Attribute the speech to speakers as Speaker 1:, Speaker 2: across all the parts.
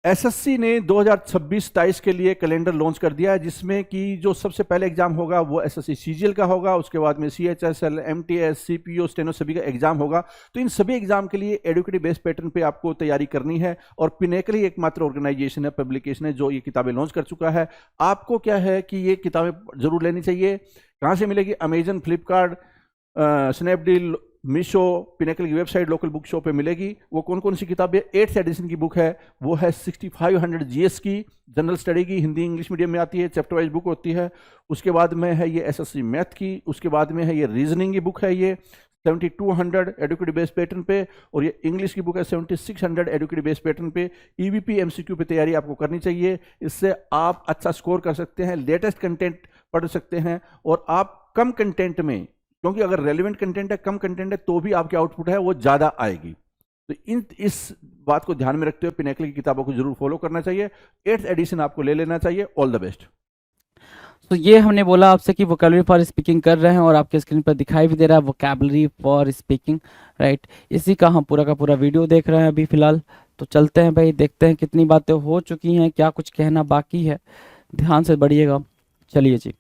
Speaker 1: SSC ने 2026-27 के लिए कैलेंडर लॉन्च कर दिया है, जिसमें कि जो सबसे पहले एग्जाम होगा वो एसएससी सीजीएल का होगा, उसके बाद में सीएचएसएल, एमटीएस, सीपीओ, स्टेनो सभी का एग्जाम होगा। तो इन सभी एग्जाम के लिए एडुकेटिव बेस्ड पैटर्न पे आपको तैयारी करनी है, और पिनेकल ही एकमात्र ऑर्गेनाइजेशन है, पब्लिकेशन है जो ये किताबें लॉन्च कर चुका है। आपको क्या है कि ये किताबें जरूर लेनी चाहिए। कहाँ से मिलेगी? Amazon, Flipkart, Snapdeal, Meesho, pinnacle की वेबसाइट, लोकल बुक शॉप पे मिलेगी। वो कौन कौन सी किताबें? 8th एडिशन की बुक है, वो है 6500 जीएस की, जनरल स्टडी की, हिंदी इंग्लिश मीडियम में आती है, चैप्टर वाइज बुक होती है। उसके बाद में है ये एसएससी मैथ की, उसके बाद में है ये रीजनिंग की बुक है, ये 7200 एडुकेटिव बेस्ड पैटर्न पे, और ये इंग्लिश की बुक है 7600 एडुकेटिव बेस्ड पैटर्न पे। ईवीपी एमसीक्यू पे तैयारी आपको करनी चाहिए, इससे आप अच्छा स्कोर कर सकते हैं, लेटेस्ट कंटेंट पढ़ सकते हैं, और आप कम कंटेंट में, क्योंकि अगर रेलिवेंट कंटेंट है, कम कंटेंट है, तो भी आपकी आउटपुट है वो ज़्यादा आएगी। तो इस बात को ध्यान में रखते हुए पिनेकल की किताबों को जरूर फॉलो करना चाहिए। 8th एडिशन आपको ले लेना चाहिए। All the best.
Speaker 2: तो ये हमने बोला आपसे कि वोकैबुलरी फॉर स्पीकिंग कर रहे हैं, और आपके स्क्रीन पर दिखाई भी दे रहा है वोकैबुलरी फॉर स्पीकिंग, राइट। इसी का हम पूरा का पूरा वीडियो देख रहे हैं अभी फिलहाल। तो चलते हैं भाई, देखते हैं कितनी बातें हो चुकी हैं, क्या कुछ कहना बाकी है। ध्यान से बढ़िएगा। चलिए जी,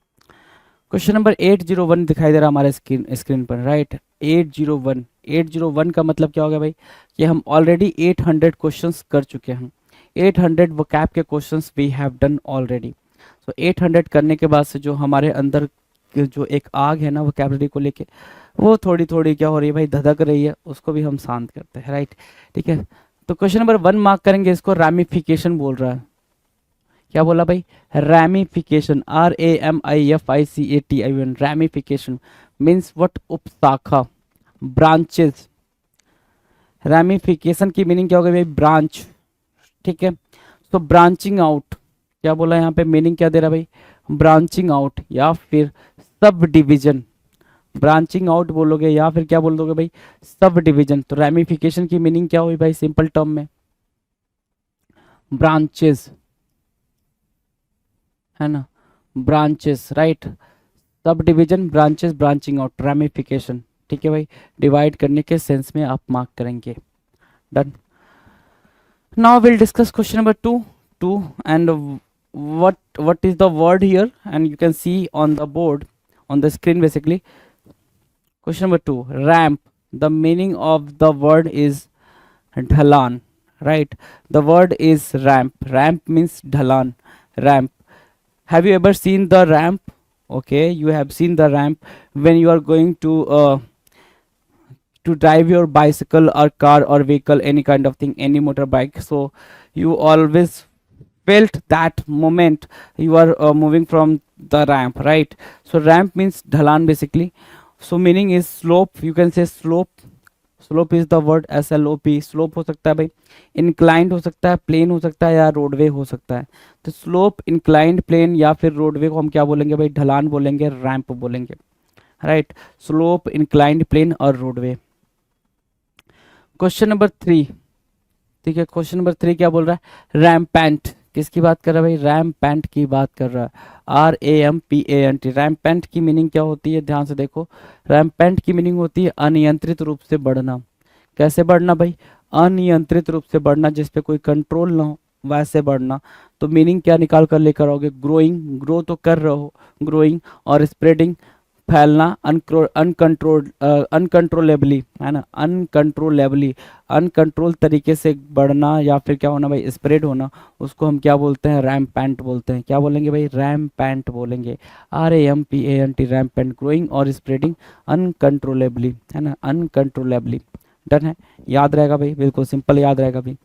Speaker 2: क्वेश्चन नंबर 801 दिखाई दे रहा है हमारे स्क्रीन पर, राइट। 801 का मतलब क्या हो गया भाई? कि हम ऑलरेडी 800 क्वेश्चंस कर चुके हैं। 800 वोकैब के questions we have done already. तो 800 करने के बाद से जो हमारे अंदर जो एक आग है ना वोकैबुलरी को लेके, वो थोड़ी थोड़ी क्या हो रही है भाई, धधक रही है, उसको भी हम शांत करते हैं, राइट। ठीक है, तो क्वेश्चन नंबर 1 मार्क करेंगे। इसको रैमिफिकेशन बोल रहा है। क्या बोला भाई? Ramification, RAMIFICATION। Ramification means what? उपशाखा, ब्रांचेस। रैमिफिकेशन की मीनिंग क्या होगा भाई? ब्रांच। ठीक है, तो ब्रांचिंग आउट, क्या बोला यहाँ पे? मीनिंग क्या दे रहा भाई? ब्रांचिंग आउट या फिर सब डिवीजन। ब्रांचिंग आउट बोलोगे या फिर क्या बोल दोगे भाई? Sub division. तो रैमिफिकेशन की मीनिंग क्या हुई भाई सिंपल टर्म में? ब्रांचेस, है ना, branches, right. Sub division, branches, branching out, ramification. ठीक है भाई, डिवाइड करने के सेंस में आप मार्क करेंगे। Done. Now will discuss question number 2 and what is the word here, and you can see on the board, on the screen basically. Question number 2, ramp. The meaning of the word is ढलान, right? The word is ramp. Ramp means ढलान, ramp. Have you ever seen the ramp? Okay, you have seen the ramp when you are going to drive your bicycle or car or vehicle, any kind of thing, any motorbike. So you always felt that moment you are moving from the ramp, right? So ramp means ढलान basically. So meaning is slope, you can say slope. Slope is the word, SLOP। Slope हो सकता है भाई, inclined हो सकता है, plane हो सकता है, या रोडवे हो सकता है। तो स्लोप, इंक्लाइंड, प्लेन या फिर रोडवे को हम क्या बोलेंगे भाई? ढलान बोलेंगे, रैंप बोलेंगे, राइट। स्लोप, इंक्लाइंड, प्लेन और रोडवे। क्वेश्चन नंबर 3, ठीक है, क्वेश्चन नंबर 3 क्या बोल रहा है? रैम्पेंट। किसकी बात कर रहा है भाई? रैम्पेंट की बात कर रहा है, RAMPANT। रैम्पेंट की मीनिंग क्या होती है? ध्यान से देखो, रैम्पेंट की मीनिंग होती है अनियंत्रित रूप से बढ़ना। कैसे बढ़ना भाई? अनियंत्रित रूप से बढ़ना, जिस पे कोई कंट्रोल ना हो, वैसे बढ़ना। तो मीनिंग क्या निकाल कर लेकर आओगे? ग्रोइंग, ग्रो तो कर रहे हो, ग्रोइंग, और स्प्रेडिंग, फैलना, अनकंट्रोलेबली, है ना, अनकंट्रोलेबली, अनकंट्रोल तरीके से बढ़ना या फिर क्या होना भाई? स्प्रेड होना। उसको हम क्या बोलते हैं? रैम्पेंट बोलते हैं। क्या बोलेंगे भाई? रैम्पेंट बोलेंगे, RAMPANT, रैम्पेंट, ग्रोइंग और स्प्रेडिंग अनकंट्रोलेबली, है ना, अनकंट्रोलेबली। डन है, याद रहेगा भाई, बिल्कुल सिंपल याद रहेगा भाई।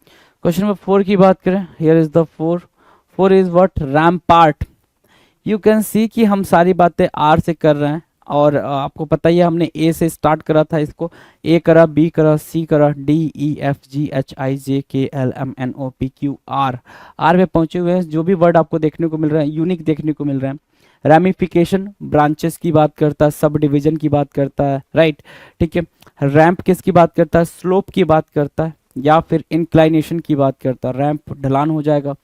Speaker 2: क्वेश्चन नंबर 4 की बात करें, here is the 4 is what? Rampart. You can सी कि हम सारी बातें R से कर रहे हैं, और आपको पता ही है हमने A से स्टार्ट करा था इसको। A करा, B करा, C करा, D E F G H I J K L M N O P Q R। R में पहुंचे हुए हैं। जो भी वर्ड आपको देखने को मिल रहा है यूनिक देखने को मिल रहा है। रैमिफिकेशन ब्रांचेस की बात करता है, सब डिवीजन की बात करता है, राइट। ठीक है, रैम्प किसकी बात करता है? स्लोप की बात करता है, या फिर इंक्लाइनेशन की बात करता है। रैम्प ढलान हो जाएगा।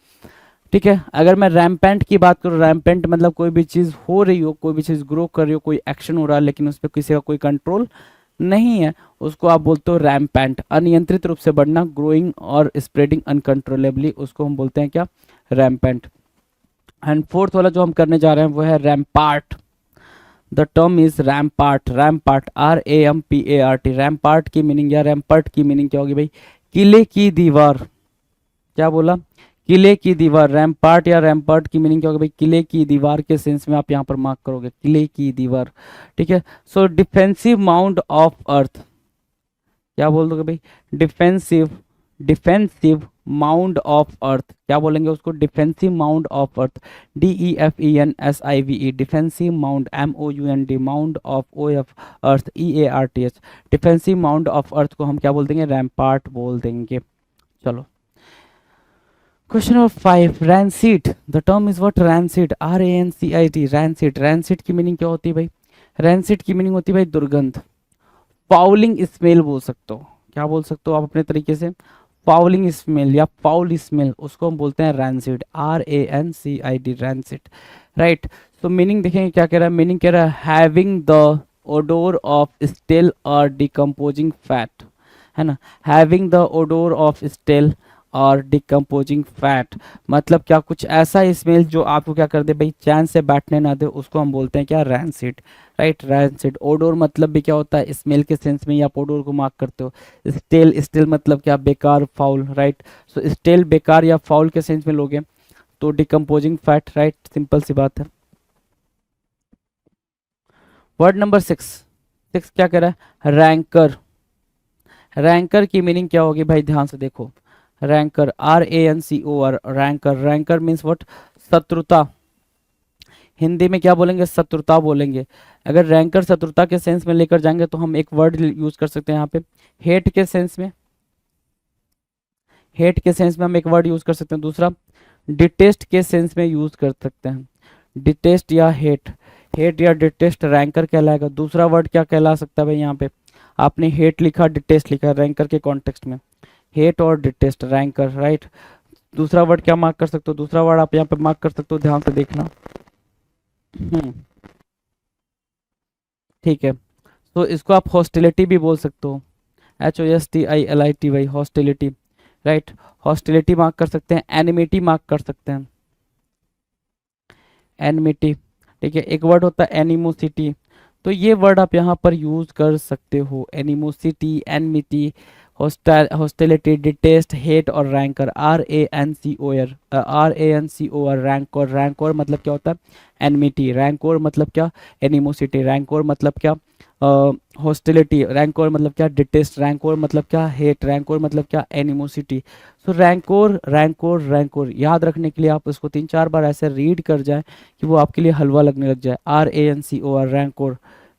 Speaker 2: ठीक है, अगर मैं रैम्पेंट की बात करूँ, रैम्पेंट मतलब कोई भी चीज़ हो रही हो, कोई भी चीज़ ग्रो कर रही हो, कोई एक्शन हो रहा है, लेकिन उस पर किसी का कोई कंट्रोल नहीं है, उसको आप बोलते हो रैम्पैंट, अनियंत्रित रूप से बढ़ना, ग्रोइंग और स्प्रेडिंग अनकंट्रोलेबली, उसको हम बोलते हैं क्या, रैम्पैंट। एंड फोर्थ वाला जो हम करने जा रहे हैं वो है rampart. The term is rampart, rampart RAMPART, rampart की मीनिंग या रैम्पर्ट की मीनिंग क्या होगी भाई, किले की दीवार। क्या बोला, किले की दीवार। रैम्पार्ट या रैम्पर्ट की मीनिंग क्या होगी भाई, किले की दीवार के सेंस में आप यहाँ पर मार्क करोगे, किले की दीवार। ठीक है, so defensive mount of earth, क्या बोल दोगे भाई, defensive, defensive mound of earth, क्या बोलेंगे उसको, defensive mound of earth, DEFENSIVE, defensive mound, MOUND, mound of OF earth, EARTH, defensive mound of earth को हम क्या बोल देंगे, रैम्पार्ट बोल देंगे। चलो question number 5, rancid, the term is what, rancid, RANCIT, rancid, rancid की मीनिंग क्या होती है भाई, रैंसिट की मीनिंग होती है भाई दुर्गंध, फाउलिंग स्मेल बोल सकते हो, क्या बोल सकते हो आप अपने तरीके से, फाउलिंग स्मेल या फाउल स्मेल, उसको हम बोलते हैं रैंसिड, RANCID, रैंसिड। राइट, तो मीनिंग देखेंगे क्या कह रहा है, मीनिंग कह रहा है having the odour of stale or decomposing fat, है ना, having the odour of stale or decomposing fat, मतलब क्या, कुछ ऐसा स्मेल जो आपको क्या कर दे भाई, चैन से बैठने ना दे, उसको हम बोलते हैं क्या, रैंसिड। Right, rancid. ओडोर मतलब भी क्या होता है, स्मेल के सेंस में ही आप ओडोर को मार्क करते हो। स्टेल, स्टेल मतलब क्या, बेकार, फाउल। राइट, सो स्टेल बेकार या फाउल के सेंस में लोगे तो डिकम्पोजिंग फैट। राइट, सिंपल सी बात है। वर्ड नंबर 6, 6 क्या कह रहा है, रैंकर, रैंकर की मीनिंग क्या होगी भाई, ध्यान से देखो, ranker, RANCOR, ranker, ranker means what, शत्रुता, हिंदी में क्या बोलेंगे, शत्रुता बोलेंगे। अगर रैंकर शत्रुता के सेंस में लेकर जाएंगे तो हम एक वर्ड यूज कर सकते हैं यहाँ पे, हेट के सेंस में, हेट के सेंस में हम एक वर्ड यूज कर सकते हैं। दूसरा, डिटेस्ट के सेंस में यूज कर सकते हैं, डिटेस्ट या हेट, हेट या डिटेस्ट रैंकर कहलाएगा। दूसरा वर्ड क्या कहला सकता है भाई, यहाँ पे आपने हेट लिखा, डिटेस्ट लिखा, रैंकर के कॉन्टेक्स्ट में हेट और डिटेस्ट, रैंकर। राइट, दूसरा वर्ड क्या मार्क कर सकते हो, दूसरा वर्ड आप यहाँ पे मार्क कर सकते हो, ध्यान से देखना। ठीक है, तो इसको आप हॉस्टिलिटी भी बोल सकते हो, HOSTILITY, hostility. Right, hostility mark कर सकते हैं, एनिमिटी मार्क कर सकते हैं, एनिमिटी। ठीक है, एक वर्ड होता है एनिमोसिटी, तो ये वर्ड आप यहाँ पर यूज कर सकते हो, animosity, enmity, hostility, detest, hate और रैंकर, RANCOR, रैंकोर, रैंकोर मतलब क्या होता है, एनमिटी, रैंकोर मतलब क्या, एनिमोसिटी, रैंकोर मतलब क्या, हॉस्टिलिटी, रैंकोर मतलब क्या, डिटेस्ट, रैंकोर मतलब क्या, हेट, रैंकोर मतलब क्या, एनिमोसिटी। सो रैंकोर, रैंकोर, रैंकोर याद रखने के लिए आप इसको 3-4 बार ऐसे रीड कर जाए कि वो आपके लिए हलवा लगने लग जाए। RANCOR, रैंकोर,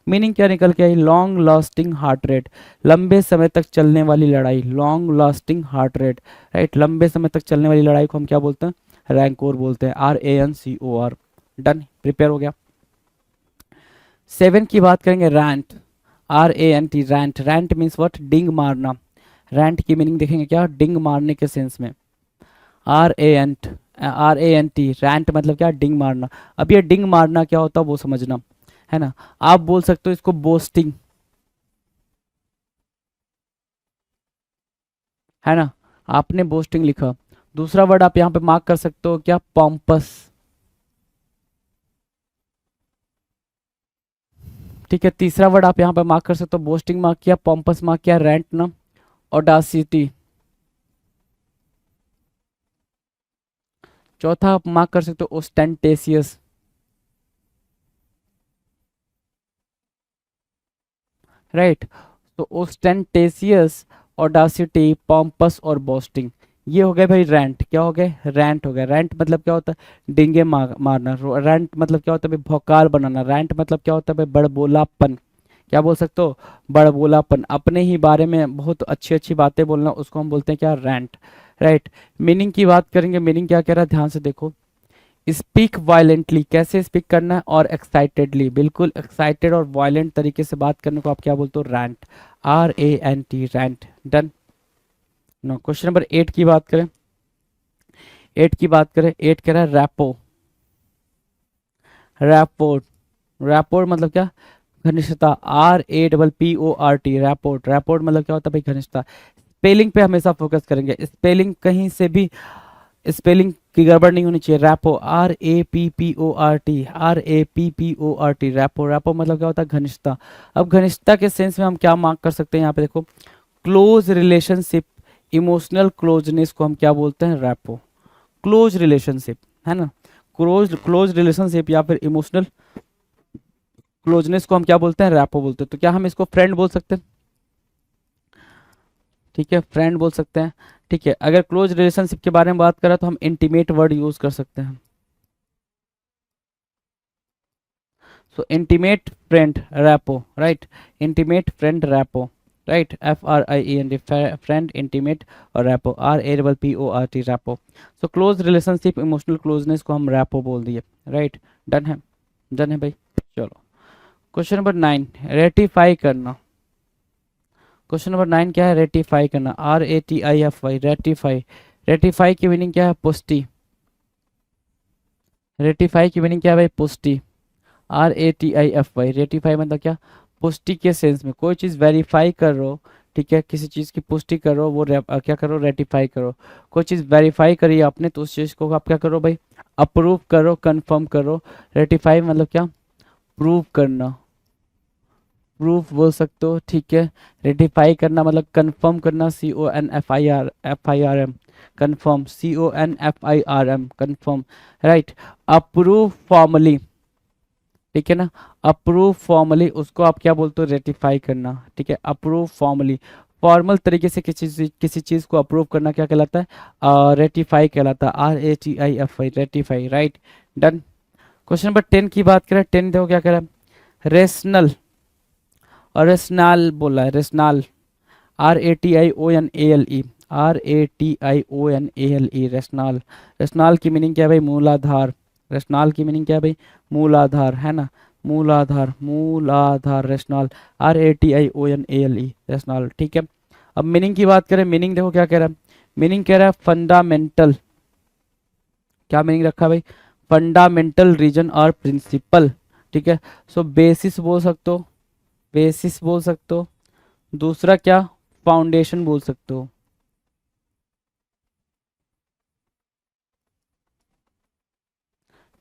Speaker 2: मीनिंग क्या निकल के आई, लॉन्ग लास्टिंग हार्ट रेट, लंबे समय तक चलने वाली लड़ाई, long lasting heart rate. Right, लंबे समय तक चलने वाली लड़ाई को हम क्या बोलते हैं, रैंकोर बोलते हैं, RANCOR। डन, प्रिपेयर हो गया। 7 की बात करेंगे, rant, RANT, rant, rant means what, डिंग मारना। रैंट की मीनिंग देखेंगे क्या, डिंग मारने के सेंस में, RANT, रैंट मतलब क्या, डिंग मारना। अब ये डिंग मारना क्या होता है वो समझना, है ना। आप बोल सकते हो इसको बोस्टिंग, है ना, आपने बोस्टिंग लिखा। दूसरा वर्ड आप यहाँ पे मार्क कर सकते हो क्या, पॉम्पस। ठीक है, तीसरा वर्ड आप यहाँ पे मार्क कर सकते हो, बोस्टिंग मार्क किया, पॉम्पस मार्क किया, रेंट ना, ऑडासिटी। चौथा आप मार्क कर सकते हो, ओस्टेंटेसियस। राइट, तो ओस्टेंटेसियस, ऑडासिटी, पॉम्पस और बोस्टिंग, ये हो गए भाई रैंट। क्या हो गए, रैंट हो गया। रैंट मतलब क्या होता है, डिंगे मारना। रैंट मतलब क्या होता है भाई, भौकाल बनाना। रैंट मतलब क्या होता है भाई, बड़बोलापन। क्या बोल सकते हो, बड़बोलापन, अपने ही बारे में बहुत अच्छी अच्छी बातें बोलना, उसको हम बोलते हैं क्या, रैंट। राइट, मीनिंग की बात करेंगे, मीनिंग क्या कह रहा है, ध्यान से देखो, स्पीक वायलेंटली, कैसे स्पीक करना है, और एक्साइटेडली, बिल्कुल एक्साइटेड और वायलेंट तरीके से बात करने को आप क्या बोलते हो, rant, RANT, rant. Done. No, question number 8 की बात करें, 8 की बात करें, 8 कह रहा है रैपो, रैपोर्ट, रैपोर्ट मतलब क्या, घनिष्ठता, RAPPORT, रैपोर्ट, रैपोर्ट मतलब क्या होता है भाई, घनिष्ठता। स्पेलिंग पे हमेशा फोकस करेंगे, स्पेलिंग कहीं से भी स्पेलिंग की गड़बड़ नहीं होनी चाहिए। रैपो, RAPPORT, रैपो, रैपो मतलब क्या होता है, घनिष्ठता। अब घनिष्ठता के सेंस में हम क्या मार्क कर सकते हैं, यहाँ पे देखो, क्लोज रिलेशनशिप, इमोशनल क्लोजनेस को हम क्या बोलते हैं, रैपो। क्लोज रिलेशनशिप है ना, क्लोज क्लोज रिलेशनशिप या फिर इमोशनल क्लोजनेस को हम क्या बोलते हैं, रैपो बोलते हैं। तो क्या हम इसको फ्रेंड बोल सकते हैं, ठीक है, फ्रेंड बोल सकते हैं। ठीक है, अगर क्लोज रिलेशनशिप के बारे में बात करें तो हम इंटीमेट वर्ड यूज कर सकते हैं। सो intimate friend rapport, right, intimate friend rapport, right, FRIEND, friend, intimate और rapport, RAPPORT, rapport. So close relationship, emotional closeness को हम रैपो बोल दिए, राइट, डन है, डन है भाई। चलो क्वेश्चन नंबर 9, रेटिफाई करना। क्वेश्चन नंबर 9 क्या है, रेटिफाई करना, RATIFY, रेटिफाई। रेटिफाई की मीनिंग क्या है, पुष्टि। रेटिफाई की मीनिंग क्या है भाई, पुष्टि, RATIFY, रेटिफाई मतलब क्या, पुष्टि के सेंस में कोई चीज़ वेरीफाई कर रहे हो, ठीक है, किसी चीज़ की पुष्टि करो, वो क्या करो, रेटिफाई करो। कोई चीज़ वेरीफाई करी आपने तो उस चीज़ को आप क्या करो भाई, अप्रूव करो, कंफर्म करो। रेटिफाई मतलब क्या, प्रूव करना, प्रूफ बोल सकते हो, ठीक है। रेटिफाई करना मतलब कंफर्म करना, CONFIRM, confirm, CONFIRM, confirm, right. Approve formally, ठीक है ना, अप्रूव फॉर्मली उसको आप क्या बोलते हो, रेटिफाई करना, ठीक है, अप्रूव फॉर्मली। फॉर्मल तरीके से किसी चीज को अप्रूव करना क्या कहलाता है, रेटिफाई कहलाता है, RATIFY, ratify, right, done. Question number 10 की बात करें, 10 देखो क्या कह रहा है, रेशनल और रेशनाल बोला है, रेशनाल, RATIONALE, RATIONALE, रेशनाल। रेशनाल की मीनिंग क्या है भाई, मूलाधार। रेशनाल की मीनिंग क्या है भाई, मूलाधार, है ना, मूलाधार, मूलाधार, रेशनाल, RATIONALE, रेशनाल, ठीक है। अब मीनिंग की बात करें, मीनिंग देखो क्या कह रहा है, मीनिंग कह रहा है फंडामेंटल, क्या मीनिंग रखा है भाई, फंडामेंटल रीजन और प्रिंसिपल, ठीक है। सो बेसिस बोल सकते हो, बेसिस बोल सकते हो। दूसरा क्या, फाउंडेशन बोल सकते हो,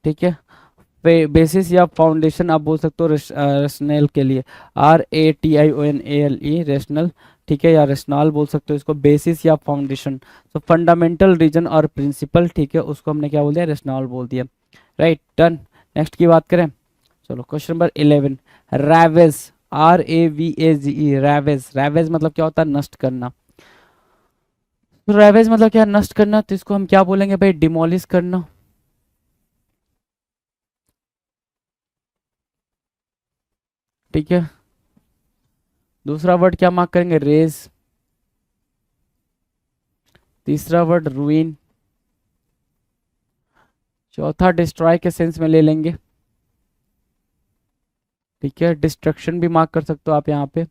Speaker 2: ठीक है। बेसिस या फाउंडेशन आप बोल सकते हो रेशनल के लिए, RATIONALE, रेशनल, ठीक है, या रेशनल बोल सकते हो इसको, बेसिस या फाउंडेशन। तो फंडामेंटल रीजन और प्रिंसिपल, ठीक है, उसको हमने क्या बोल दिया, रेशनल बोल दिया, राइट, डन। नेक्स्ट की बात करें, चलो question number 11, ravages, RAVAGE, ravages. Ravages मतलब क्या होता है, नष्ट करना। तो रैवेज मतलब क्या, नष्ट करना, तो इसको हम क्या बोलेंगे भाई, डिमोलिश करना, ठीक है। दूसरा वर्ड क्या मार्क करेंगे, रेज। तीसरा वर्ड रूइन। चौथा डिस्ट्रॉय के सेंस में ले लेंगे, ठीक है, डिस्ट्रक्शन भी मार्क कर सकते हो आप यहाँ पे।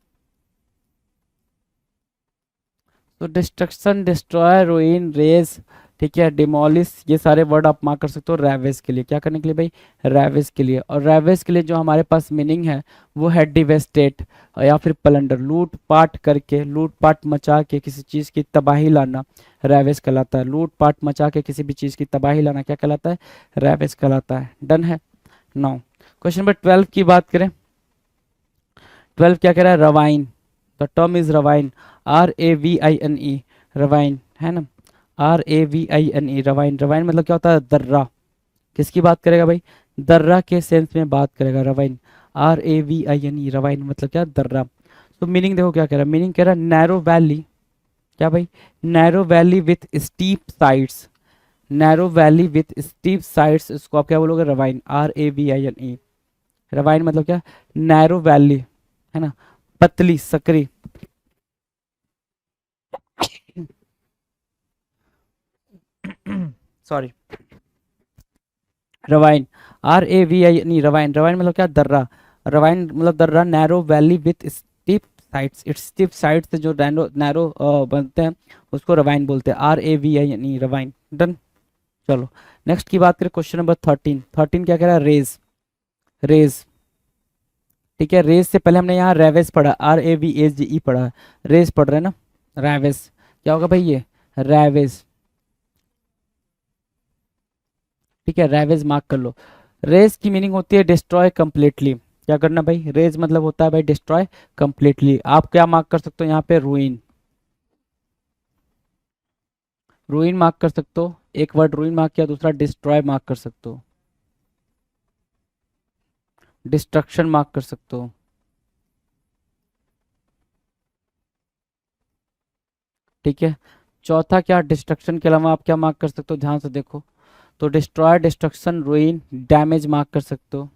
Speaker 2: तो डिस्ट्रक्शन, डिस्ट्रॉय, रूइन, रेज, ठीक है, डिमोलिश, ये सारे वर्ड आप मार्क कर सकते हो रैवेज के लिए। क्या करने के लिए भाई, रैवेज के लिए। और रैवेज के लिए जो हमारे पास मीनिंग है वो है डिवेस्टेट या फिर प्लंडर, लूट पाट करके, लूट पाट मचा के किसी चीज़ की तबाही लाना, रैवेज कहलाता है। लूट पाट मचा के किसी भी चीज़ की तबाही लाना क्या कहलाता है, रैवेज कहलाता है, डन है। नाउ क्वेश्चन नंबर 12 की बात करें, 12 क्या कह रहा है, ravine, the term is ravine, RAVINE, ravine, है ना, RAVINE, रवाइन। रवाइन मतलब क्या होता है, दर्रा। किसकी बात करेगा भाई, दर्रा के सेंस में बात करेगा, रवाइन, RAVINE, रवाइन मतलब क्या, दर्रा। तो मीनिंग देखो क्या कह रहा है, मीनिंग कह रहा है नैरो वैली, क्या भाई, narrow valley with steep sides, narrow valley with steep sides, इसको आप क्या बोलोगे, रवाइन, RAVINE, रवाइन मतलब क्या, नैरो वैली, है ना, पतली सकरी, sorry, ravine, RAVINE, ravine, ravine मतलब क्या, दर्रा। रवाइन मतलब दर्रा, narrow valley with steep sides, it's steep sides से जो नैरो नैरो बनते हैं उसको रवाइन बोलते हैं, RAVINE, रवाइन, डन। चलो नेक्स्ट की बात करें, क्वेश्चन नंबर 13, 13 क्या कह रहा है, रेज। रेज, ठीक है, रेस से पहले हमने यहाँ रेवेस पढ़ा, RAVSGE पढ़ा, रेस पढ़ रहे हैं ना, रेवेस क्या होगा भाई ये, रेवेस। ठीक है, रेवेस मार्क कर लो। रेस की मीनिंग होती है डिस्ट्रॉय कंप्लीटली, क्या करना भाई, रेज मतलब होता है भाई डिस्ट्रॉय कंप्लीटली। आप क्या मार्क कर सकते हो यहाँ पे, रूइन, रूइन मार्क कर सकते हो, एक वर्ड रूइन मार्क किया, दूसरा डिस्ट्रॉय मार्क कर सकते हो, डिस्ट्रक्शन मार्क कर सकते हो। ठीक है, चौथा क्या, डिस्ट्रक्शन के अलावा आप क्या मार्क कर सकते हो, ध्यान से देखो, तो डिस्ट्रॉय, डिस्ट्रक्शन, रूइन, डैमेज मार्क कर सकते हो।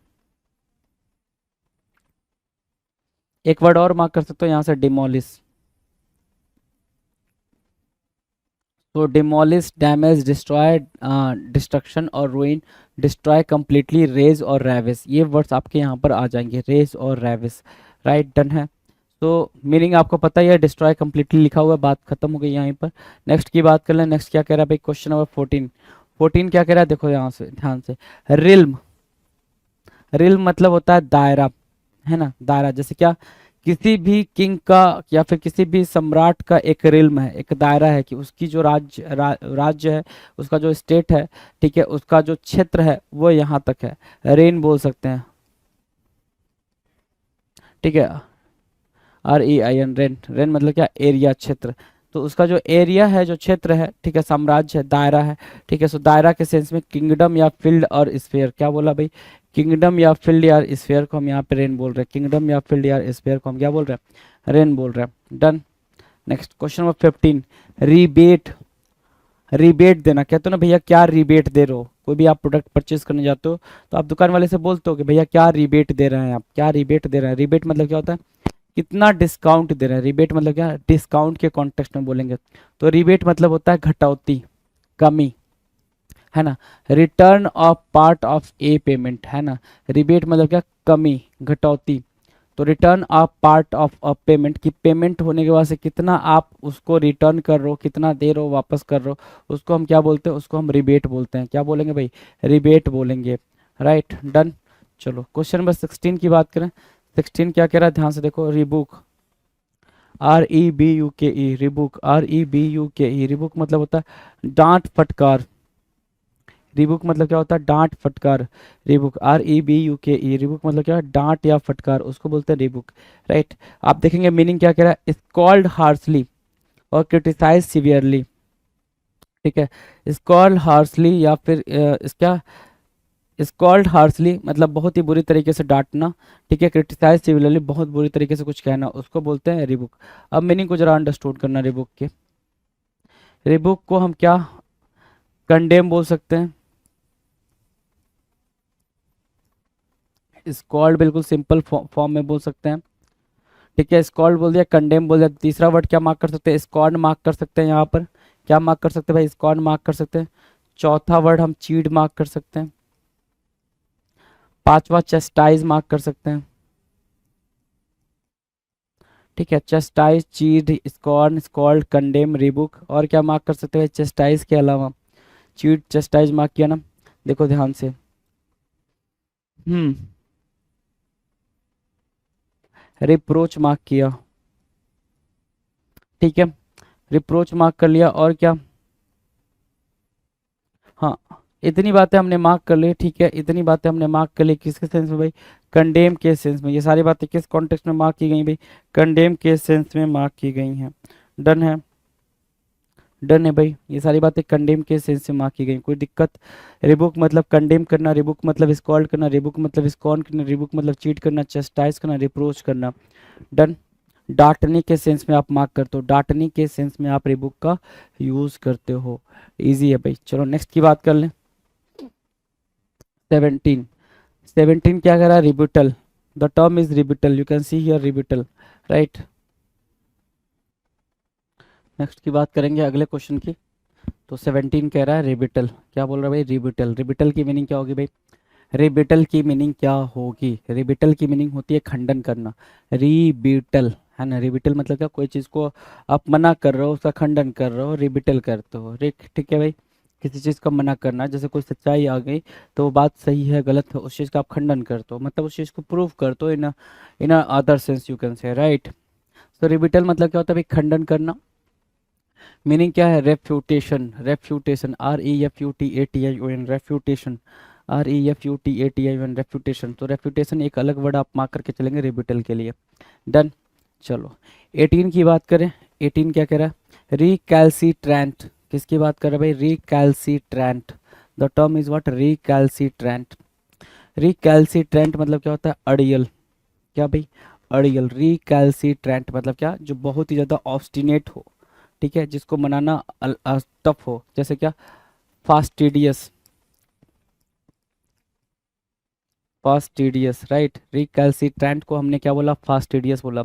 Speaker 2: एक वर्ड और मार्क कर सकते हो यहाँ से, डिमोलिश। तो डिमोलिश, डैमेज, डिस्ट्रॉय, डिस्ट्रक्शन और रूइन, डिस्ट्रॉय कंप्लीटली, रेज और रेविस, ये वर्ड्स आपके यहाँ पर आ जाएंगे, रेज और रेविस। राइट, डन है। तो मीनिंग आपको पता ही है, डिस्ट्रॉय कंप्लीटली लिखा हुआ है, बात खत्म हो गई यहीं पर। नेक्स्ट की बात कर लें, नेक्स्ट क्या कह रहा है भाई, क्वेश्चन नंबर 14। 14 क्या कह रहा है, देखो यहाँ से ध्यान से, रिल्म, रिल्म मतलब होता है दायरा, है ना, दायरा, जैसे क्या, किसी भी किंग का या फिर किसी भी सम्राट का एक रिल्म है, एक दायरा है, कि उसकी जो राज्य है, उसका जो स्टेट है, ठीक है, उसका जो क्षेत्र है वो यहाँ तक है, रेन बोल सकते हैं। ठीक है, REIN, रेन, रेन मतलब क्या, एरिया, क्षेत्र। तो उसका जो एरिया है, जो क्षेत्र है, ठीक है, साम्राज्य है, दायरा है। ठीक है, सो दायरा के सेंस में किंगडम या फील्ड और स्फीयर, क्या बोला भाई, किंगडम या फील्ड या स्फीयर को हम यहाँ पे रेन बोल रहे हैं, किंगडम या फील्ड या स्फीयर को हम क्या बोल रहे हैं, रेन बोल रहे हैं। Done. Next question number 15, rebate, rebate देना, कहते हो ना भैया क्या रिबेट दे रहे हो, कोई भी आप प्रोडक्ट परचेज करने जाते हो तो आप दुकान वाले से बोलते हो कि भैया क्या रिबेट दे रहे हैं आप, क्या रिबेट दे रहे हैं, रिबेट मतलब क्या होता है, कितना डिस्काउंट दे रहे हैं, रिबेट मतलब क्या, डिस्काउंट के कॉन्टेक्स्ट में बोलेंगे तो रिबेट मतलब होता है घटौती, कमी, है ना, return of part of A payment, है ना, रिबेट मतलब क्या, कमी, घटौती। तो return of part of a payment, की पेमेंट होने के बाद से कितना आप उसको रिटर्न कर रहे हो, कितना दे रहे हो, वापस कर रहे हो, उसको हम क्या बोलते हैं, उसको हम रिबेट बोलते हैं, क्या बोलेंगे भाई, रिबेट बोलेंगे। Right, done. चलो क्वेश्चन नंबर 16 की बात करें। 16 क्या कह रहा है, ध्यान से देखो, Reebok, REBUKE, Reebok, REBUKE, Reebok मतलब होता है डांट फटकार, रिबुक मतलब क्या होता है, डांट फटकार, रिबुक, REBUKE, रिबुक मतलब क्या, डांट या फटकार, उसको बोलते हैं रिबुक। राइट, आप देखेंगे मीनिंग क्या कह रहा है, स्कॉल्ड हार्सली और क्रिटिसाइज सिवियरली। ठीक है, स्कॉल्ड हार्सली या फिर इसका, स्कॉल्ड हार्सली मतलब बहुत ही बुरी तरीके से डांटना, ठीक है, क्रिटिसाइज सिवियरली बहुत बुरी तरीके से कुछ कहना, उसको बोलते हैं रिबुक। अब मीनिंग को जरा अंडरस्टूड करना रिबुक के, रिबुक को हम क्या, कंडेम बोल सकते हैं, स्कॉल्ड बिल्कुल सिंपल फॉर्म में बोल सकते हैं। ठीक है, स्कॉल्ड बोल दिया, कंडेम बोल दिया, तीसरा वर्ड क्या मार्क कर सकते हैं, स्कॉर्न मार्क कर सकते हैं, यहाँ पर क्या मार्क कर सकते हैं भाई, स्कॉर्न मार्क कर सकते हैं। चौथा वर्ड हम चीड मार्क कर सकते हैं। पांचवा चेस्टाइज मार्क कर सकते हैं। ठीक है, चेस्टाइज, चीड, स्कॉर्न, स्कॉल्ड, कंडेम, रिबुक, और क्या मार्क कर सकते हैं चेस्टाइज के अलावा, चीड, चेस्टाइज मार्क किया ना, देखो ध्यान से, हम्म, रिप्रोच मार्क किया। ठीक है, रिप्रोच मार्क कर लिया, और क्या, हाँ, इतनी बातें हमने मार्क कर ली। ठीक है, इतनी बातें हमने मार्क कर ली, किसके सेंस में भाई, कंडेम के सेंस में। ये सारी बातें किस कॉन्टेक्स्ट में मार्क की गई भाई, कंडेम के सेंस में मार्क की गई हैं। डन है, डन है भाई, ये सारी बातें कंडेम के सेंस में मार्क की गई, कोई दिक्कत। रिबुक मतलब कंडेम करना, रिबुक मतलब स्कॉल्ड करना, रिबुक मतलब स्कॉन करना, रिबुक मतलब चीट करना, चेस्टाइज करना, रिप्रोच करना। डन। डांटने के सेंस में आप मार्क करते हो, डांटने के सेंस में आप रिबुक का यूज करते हो। इजी है भाई, चलो नेक्स्ट की बात कर लें। 17, 17 क्या कह रहा है, rebuttal, the term is rebuttal, you can see here rebuttal. Right, next की बात करेंगे अगले क्वेश्चन की। तो 17 कह रहा है रिबिटल, क्या बोल रहा है भाई, रिबिटल, रिबिटल की मीनिंग क्या होगी भाई, रिबिटल की मीनिंग क्या होगी, रिबिटल की मीनिंग होती है खंडन करना, रिबिटल, है ना, रिबिटल मतलब क्या, कोई चीज़ को आप मना कर रहे हो, उसका खंडन कर रहे हो, रिबिटल करते हो। ठीक है भाई, किसी चीज़ का मना करना, जैसे कोई सच्चाई आ गई तो वो बात सही है गलत है उस चीज़ का आप खंडन करते हो, मतलब उस चीज़ को प्रूव करते हो in other sense you can say, right. So rebuttal मतलब क्या होता है भाई, खंडन करना। मीनिंग क्या है, refutation, refutation, REFUTATION, refutation, REFUTATION, refutation. तो रेफ्यूटेशन एक अलग वर्ड आप मार्क करके चलेंगे रिबिटल के लिए। डन। चलो 18 की बात करें। 18 क्या कह रहा है, रिकैल्सिट्रेंट। किसकी बात कर रहा है भाई, recalcitrant. The term is what, recalcitrant. Recalcitrant मतलब क्या होता है, अड़ियल। क्या भाई, अड़ियल। रिकैल्सिट्रेंट मतलब क्या, जो बहुत ही ज़्यादा ऑब्स्टिनेट हो, ठीक है, जिसको मनाना टफ हो, जैसे क्या, फास्टिडियस, फास्टिडियस, राइट। रिकैल्सिट्रेंट को हमने क्या बोला, फास्टिडियस बोला।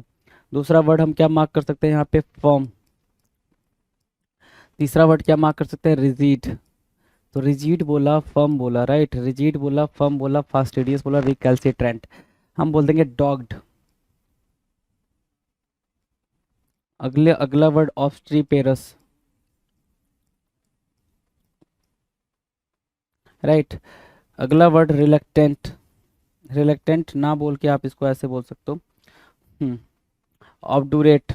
Speaker 2: दूसरा वर्ड हम क्या मार्क कर सकते हैं यहाँ पे, फॉर्म। तीसरा वर्ड क्या मार्क कर सकते हैं, रिजिड। तो रिजिड बोला, फर्म बोला, राइट, रिजिड बोला, फर्म बोला, फास्टिडियस बोला, रिकैल्सिट्रेंट। हम बोल देंगे डॉग्ड। अगला वर्ड ऑब्स्ट्रीपेरस, राइट। अगला वर्ड रिलक्टेंट। रिलक्टेंट ना बोल के आप इसको ऐसे बोल सकते हो, ऑब्डूरेट।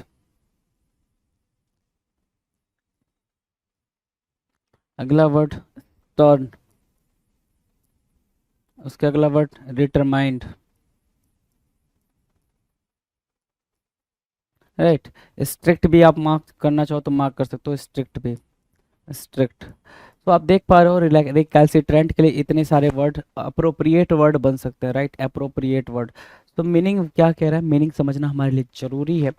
Speaker 2: अगला वर्ड टर्न। उसके अगला वर्ड डिटरमाइंड, राइट। स्ट्रिक्ट भी आप मार्क करना चाहो तो मार्क कर सकते हो, स्ट्रिक्ट भी, स्ट्रिक्ट। तो आप देख पा रहे हो रिकैल्सिट्रेंट के लिए इतने सारे वर्ड, अप्रोप्रिएट वर्ड बन सकते हैं, राइट, अप्रोप्रिएट वर्ड। तो मीनिंग क्या कह रहा है, मीनिंग समझना हमारे लिए जरूरी है।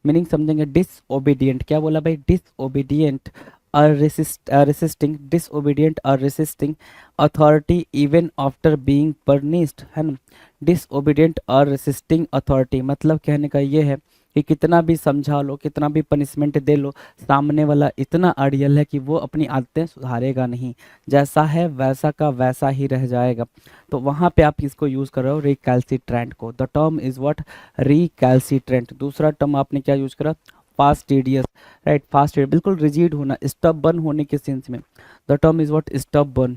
Speaker 2: मीनिंग समझेंगे, डिसओबीडियंट, क्या बोला भाई, disobedient, resisting, disobedient or resisting authority even after being punished, है ना। disobedient और resisting authority मतलब कहने का ये है कि कितना भी समझा लो, कितना भी पनिशमेंट दे लो, सामने वाला इतना अड़ियल है कि वो अपनी आदतें सुधारेगा नहीं, जैसा है वैसा का वैसा ही रह जाएगा। तो वहाँ पे आप इसको यूज़ कर रहे हो, रिकैल्सिट्रेंट को। The term is what, recalcitrant. दूसरा टर्म आपने क्या यूज करा, फास्टिडियस, राइट, फास्टिडियस बिल्कुल रिजिड होना, स्टबबर्न होने के सेंस में। The term is what, stubborn.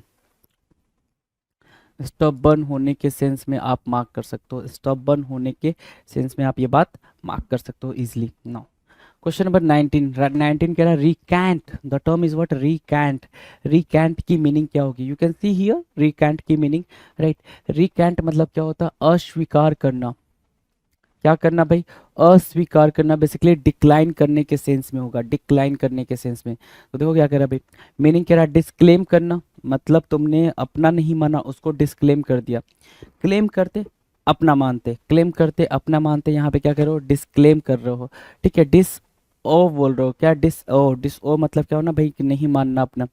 Speaker 2: Stubborn होने के सेंस में आप मार्क कर सकते हो, स्टबबर्न होने के सेंस में आप ये बात मार्क कर सकते हो इजिली। Now question number 19। 19 कह रहा है recant. The term is what, recant. Recant की मीनिंग क्या होगी, you can see here recant की मीनिंग, राइट। रिकैंट मतलब क्या होता है, अस्वीकार करना। क्या करना भाई, अस्वीकार करना, बेसिकली डिक्लाइन करने के सेंस में होगा, डिक्लाइन करने के सेंस में। तो देखो क्या कह रहा है भाई, मीनिंग कह रहा है डिस्क्लेम करना, मतलब तुमने अपना नहीं माना, उसको डिस्क्लेम कर दिया। क्लेम करते अपना मानते, क्लेम करते अपना मानते, यहाँ पे क्या कर रहे हो, डिस्क्लेम कर रहे हो, ठीक है। डिस ओ बोल रहे हो, क्या डिस ओ मतलब क्या हो ना भाई, कि नहीं मानना अपना।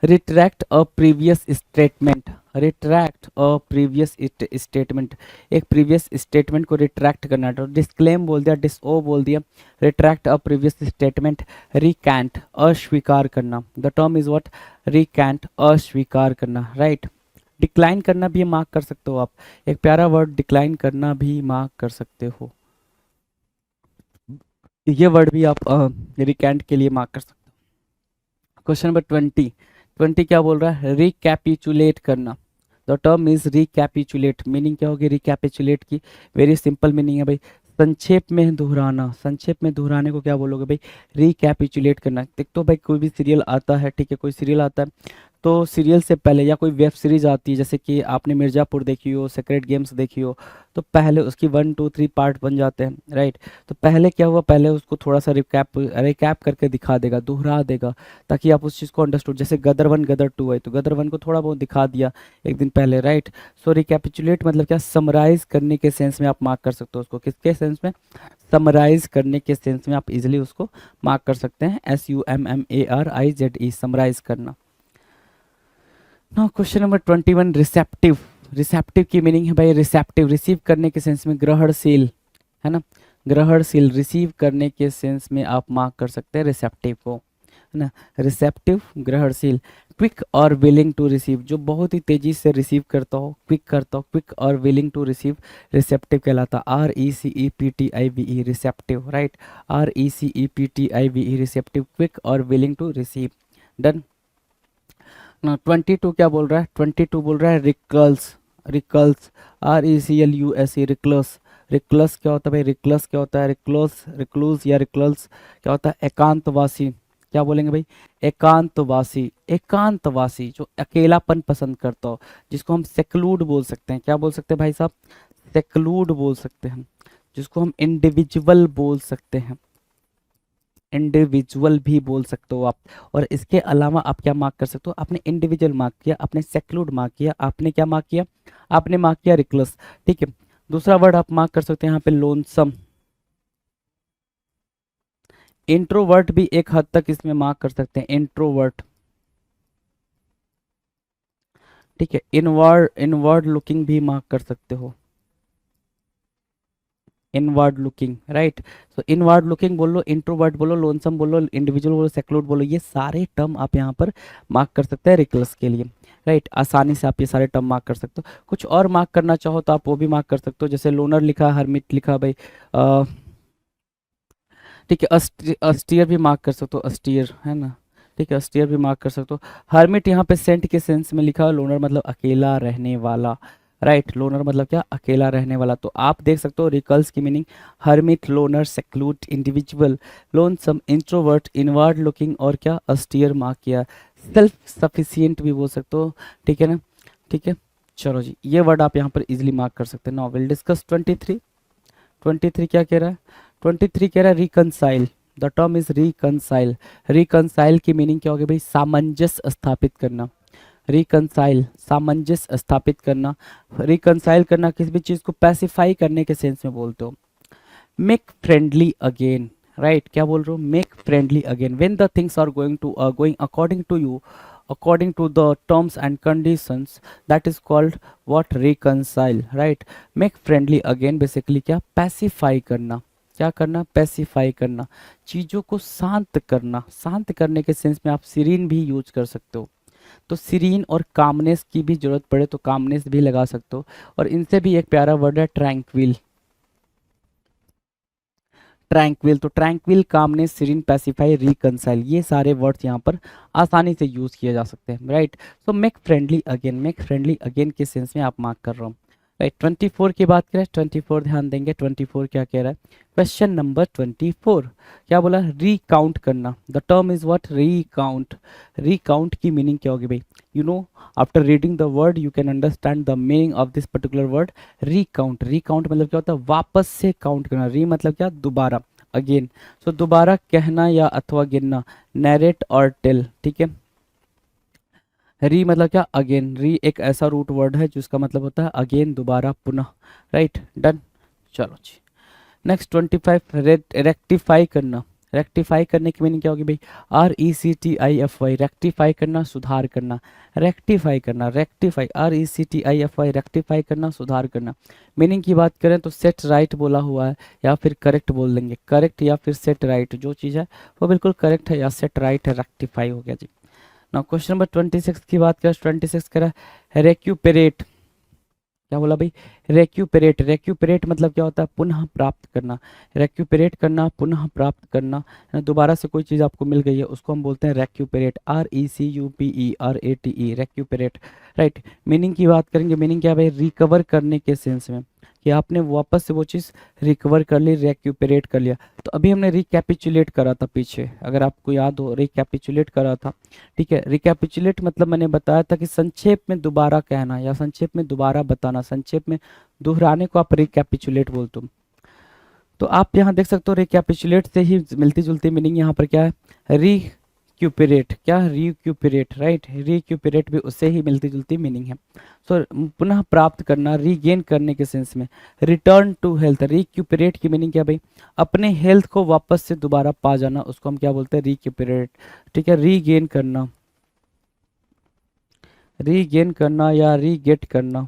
Speaker 2: Retract a previous statement, retract a previous statement, एक प्रीवियस स्टेटमेंट को रिट्रैक्ट करना। तो डिस्क्लेम बोल दिया, डिस ओ बोल दिया, रिट्रैक्ट अ प्रीवियस स्टेटमेंट, रिकैंट अस्वीकार करना। द टर्म इज व्हाट, रिकैंट अस्वीकार करना, राइट। डिक्लाइन करना भी मार्क कर सकते हो आप, एक प्यारा वर्ड डिक्लाइन करना भी मार्क कर सकते हो, ये वर्ड भी आप रिकैंट के लिए मार्क कर सकते हो। Question number 20। 20 क्या बोल रहा है, रिकैपिचुलेट करना। The term is recapitulate. Meaning क्या होगी रिकैपिचुलेट की, वेरी सिंपल मीनिंग है भाई, संक्षेप में दोहराना। संक्षेप में दोहराने को क्या बोलोगे भाई, रिकैपिचुलेट करना। देख तो भाई कोई भी सीरियल आता है, ठीक है, कोई सीरियल आता है तो सीरियल से पहले, या कोई वेब सीरीज आती है, जैसे कि आपने मिर्जापुर देखी हो, सेक्रेट गेम्स देखी हो, तो पहले उसकी 1 2 3 पार्ट बन जाते हैं, राइट। तो पहले क्या हुआ, पहले उसको थोड़ा सा रिकैप रिकैप करके दिखा देगा, दोहरा देगा, ताकि आप उस चीज़ को अंडरस्टूड, जैसे गदर 1 गदर 2 है तो गदर 1 को थोड़ा बहुत दिखा दिया एक दिन पहले, राइट। सो रिकैपिचुलेट मतलब क्या, समराइज करने के सेंस में आप मार्क कर सकते हो उसको, किसके सेंस में, समराइज करने के सेंस में आप इजिली उसको मार्क कर सकते हैं, SUMMARIZE, समराइज करना। Now question number 21, receptive. Receptive की मीनिंग है भाई, रिसेप्टिव रिसीव करने के सेंस में, ग्रहणशील, है ना, ग्रहणशील, रिसीव करने के सेंस में आप मार्क कर सकते हैं रिसेप्टिव को, है ना, रिसेप्टिव, ग्रहणशील। क्विक और विलिंग टू रिसीव, जो बहुत ही तेजी से रिसीव करता हो, क्विक करता हो, क्विक और विलिंग टू रिसीव, रिसेप्टिव कहलाता। RECEPTIVE, receptive, right, RECEPTIVE, receptive, quick और विलिंग टू रिसीव। डन। ना 22 क्या बोल रहा है, 22 बोल रहा है रिकल्स, रिकल्स, RECLUS, रिकल्स। रिकल्स क्या होता है भाई, रिकल्स क्या होता है, रिक्लोस, रिक्लूस या रिकल्स क्या होता है, एकांतवासी। क्या बोलेंगे भाई, एकांतवासी, एकांतवासी जो अकेलापन पसंद करता हो, जिसको हम सेक्लूड बोल सकते हैं। क्या बोल सकते हैं भाई साहब, सेक्लूड बोल सकते हैं, जिसको हम इंडिविजुअल बोल सकते हैं, इंडिविजुअल भी बोल सकते हो आप। और इसके अलावा आप क्या मार्क कर सकते हो, आपने इंडिविजुअल मार्क किया, आपने सेक्लूड मार्क किया, आपने क्या मार्क किया, आपने मार्क किया रिक्लस। ठीक है, दूसरा वर्ड आप मार्क कर सकते हैं यहाँ पे लोनसम। इंट्रोवर्ट भी एक हद तक इसमें मार्क कर सकते हैं, इंट्रोवर्ट। ठीक है, इनवर्ड, इनवर्ड लुकिंग भी मार्क कर सकते हो, इनवर्ड लुकिंग, राइट। सो इनवर्ड लुकिंग बोल लो, इंट्रोवर्ट बोलो, लोनसम बोलो, इंडिविजुअल बोलो, सेक्लूड बोलो, ये सारे टर्म आप यहाँ पर मार्क कर सकते हैं रिकल्स के लिए, राइट। आसानी से आप ये सारे टर्म मार्क कर सकते हो। कुछ और मार्क करना चाहो तो आप वो भी मार्क कर सकते हो, जैसे लोनर लिखा, हर्मिट लिखा भाई। ठीक है, अस्टियर भी मार्क कर सकते हो, अस्टियर है ना। ठीक है, अस्टियर भी मार्क कर सकते हो। हर्मिट यहाँ पे सेंट के सेंस में लिखा है, लोनर मतलब अकेला रहने वाला, राइट। लोनर मतलब क्या, अकेला रहने वाला। तो आप देख सकते हो रिकल्स की meaning, hermit, loner, secluded, individual, lonesome, introvert, inward looking और क्या, अस्टियर मार्क किया। सेल्फ सफिशिएंट भी बोल सकते हो, ठीक है ना। ठीक है, चलो जी, ये वर्ड आप यहाँ पर इजिली मार्क कर सकते हैं। Now will discuss 23। 23 क्या कह रहा है, 23 कह रहा है reconcile, the term is reconcile. Reconcile की मीनिंग क्या होगी भाई, सामंजस्य स्थापित करना। रिकनसाइल, सामंजस्य स्थापित करना। रिकनसाइल करना किसी भी चीज को पैसिफाई करने के सेंस में बोलते हो। Make friendly again, right. क्या बोल रहे हो, make friendly again when the things are going according to you, according to the terms and conditions, that is called what, reconcile, right। make friendly again basically क्या, pacify करना। क्या करना, pacify करना, चीज़ों को शांत करना। शांत करने के सेंस में आप सीरीन भी यूज कर सकते हो, तो सीरीन और कामनेस की भी जरूरत पड़े तो कामनेस भी लगा सकते हो। और इनसे भी एक प्यारा वर्ड है ट्रैंक्विल, ट्रैंक्विल। तो tranquil, calmness, serene, pacify, reconcile, ये सारे वर्ड्स यहाँ पर आसानी से यूज किए जा सकते हैं, right. So make friendly again, make friendly again के सेंस में आप मार्क कर रहा हूँ, राइट। 24 की बात करें, 24 ध्यान देंगे, 24 क्या कह रहा है, क्वेश्चन नंबर 24 क्या बोला, रिकाउंट करना। The term is what, recount. Recount की मीनिंग क्या होगी भाई, you know, after reading the word you can understand the meaning of this particular word, recount. Recount मतलब क्या होता है, वापस से काउंट करना। री मतलब क्या, दोबारा, अगेन। सो दोबारा कहना या अथवा गिनना, नैरेट और टेल, ठीक है। री मतलब क्या, अगेन। री एक ऐसा रूट वर्ड है जिसका मतलब होता है अगेन, दोबारा, पुनः, राइट, डन। चलो जी, नेक्स्ट 25, रेक्टिफाई करना। रेक्टिफाई करने की मीनिंग क्या होगी भाई, RECTIFY, रेक्टिफाई करना, सुधार करना। रेक्टिफाई करना, रेक्टिफाई, RECTIFY, रेक्टिफाई करना, सुधार करना। मीनिंग की बात करें तो सेट राइट बोला हुआ है या फिर करेक्ट बोल देंगे, करेक्ट या फिर सेट राइट, जो चीज़ है वो बिल्कुल करेक्ट है या सेट राइट है, रेक्टिफाई हो गया जी। ना क्वेश्चन नंबर 26 की बात करें, 26 कह रहा है रेक्यूपरेट। क्या बोला भाई, रेक्यूपरेट। रेक्यूपरेट मतलब क्या होता है, पुनः प्राप्त करना। रेक्यूपरेट करना, पुनः प्राप्त करना, है ना। दोबारा से कोई चीज़ आपको मिल गई है उसको हम बोलते हैं रेक्यूपरेट, RECUPERATE, रेक्यूपरेट, राइट। मीनिंग की बात करेंगे, मीनिंग क्या है भाई, रिकवर करने के सेंस में, कि आपने वापस से वो चीज़ रिकवर कर ली, रेक्यूपरेट कर लिया। तो अभी हमने रिकैपिचुलेट करा था पीछे, अगर आपको याद हो, रिकैपिचुलेट करा था, ठीक है। रिकैपिचुलेट मतलब मैंने बताया था कि संक्षेप में दोबारा कहना या संक्षेप में दोबारा बताना, संक्षेप में दोहराने को आप रिकैपिचुलेट बोलते हो। तो आप यहाँ देख सकते हो रिकैपिचुलेट से ही मिलती जुलती मीनिंग यहाँ पर क्या है, रिक्यूपरेट। क्या, रिक्यूपरेट, राइट। रिक्यूपरेट भी उससे ही मिलती जुलती मीनिंग है। सो पुनः प्राप्त करना, रीगेन करने के सेंस में। रिटर्न टू हेल्थ, रिक्यूपरेट की मीनिंग क्या भाई, अपने हेल्थ को वापस से दोबारा पा जाना, उसको हम क्या बोलते हैं, रिक्यूपरेट, ठीक है। रीगेन करना, रीगेन करना या रीगेट करना,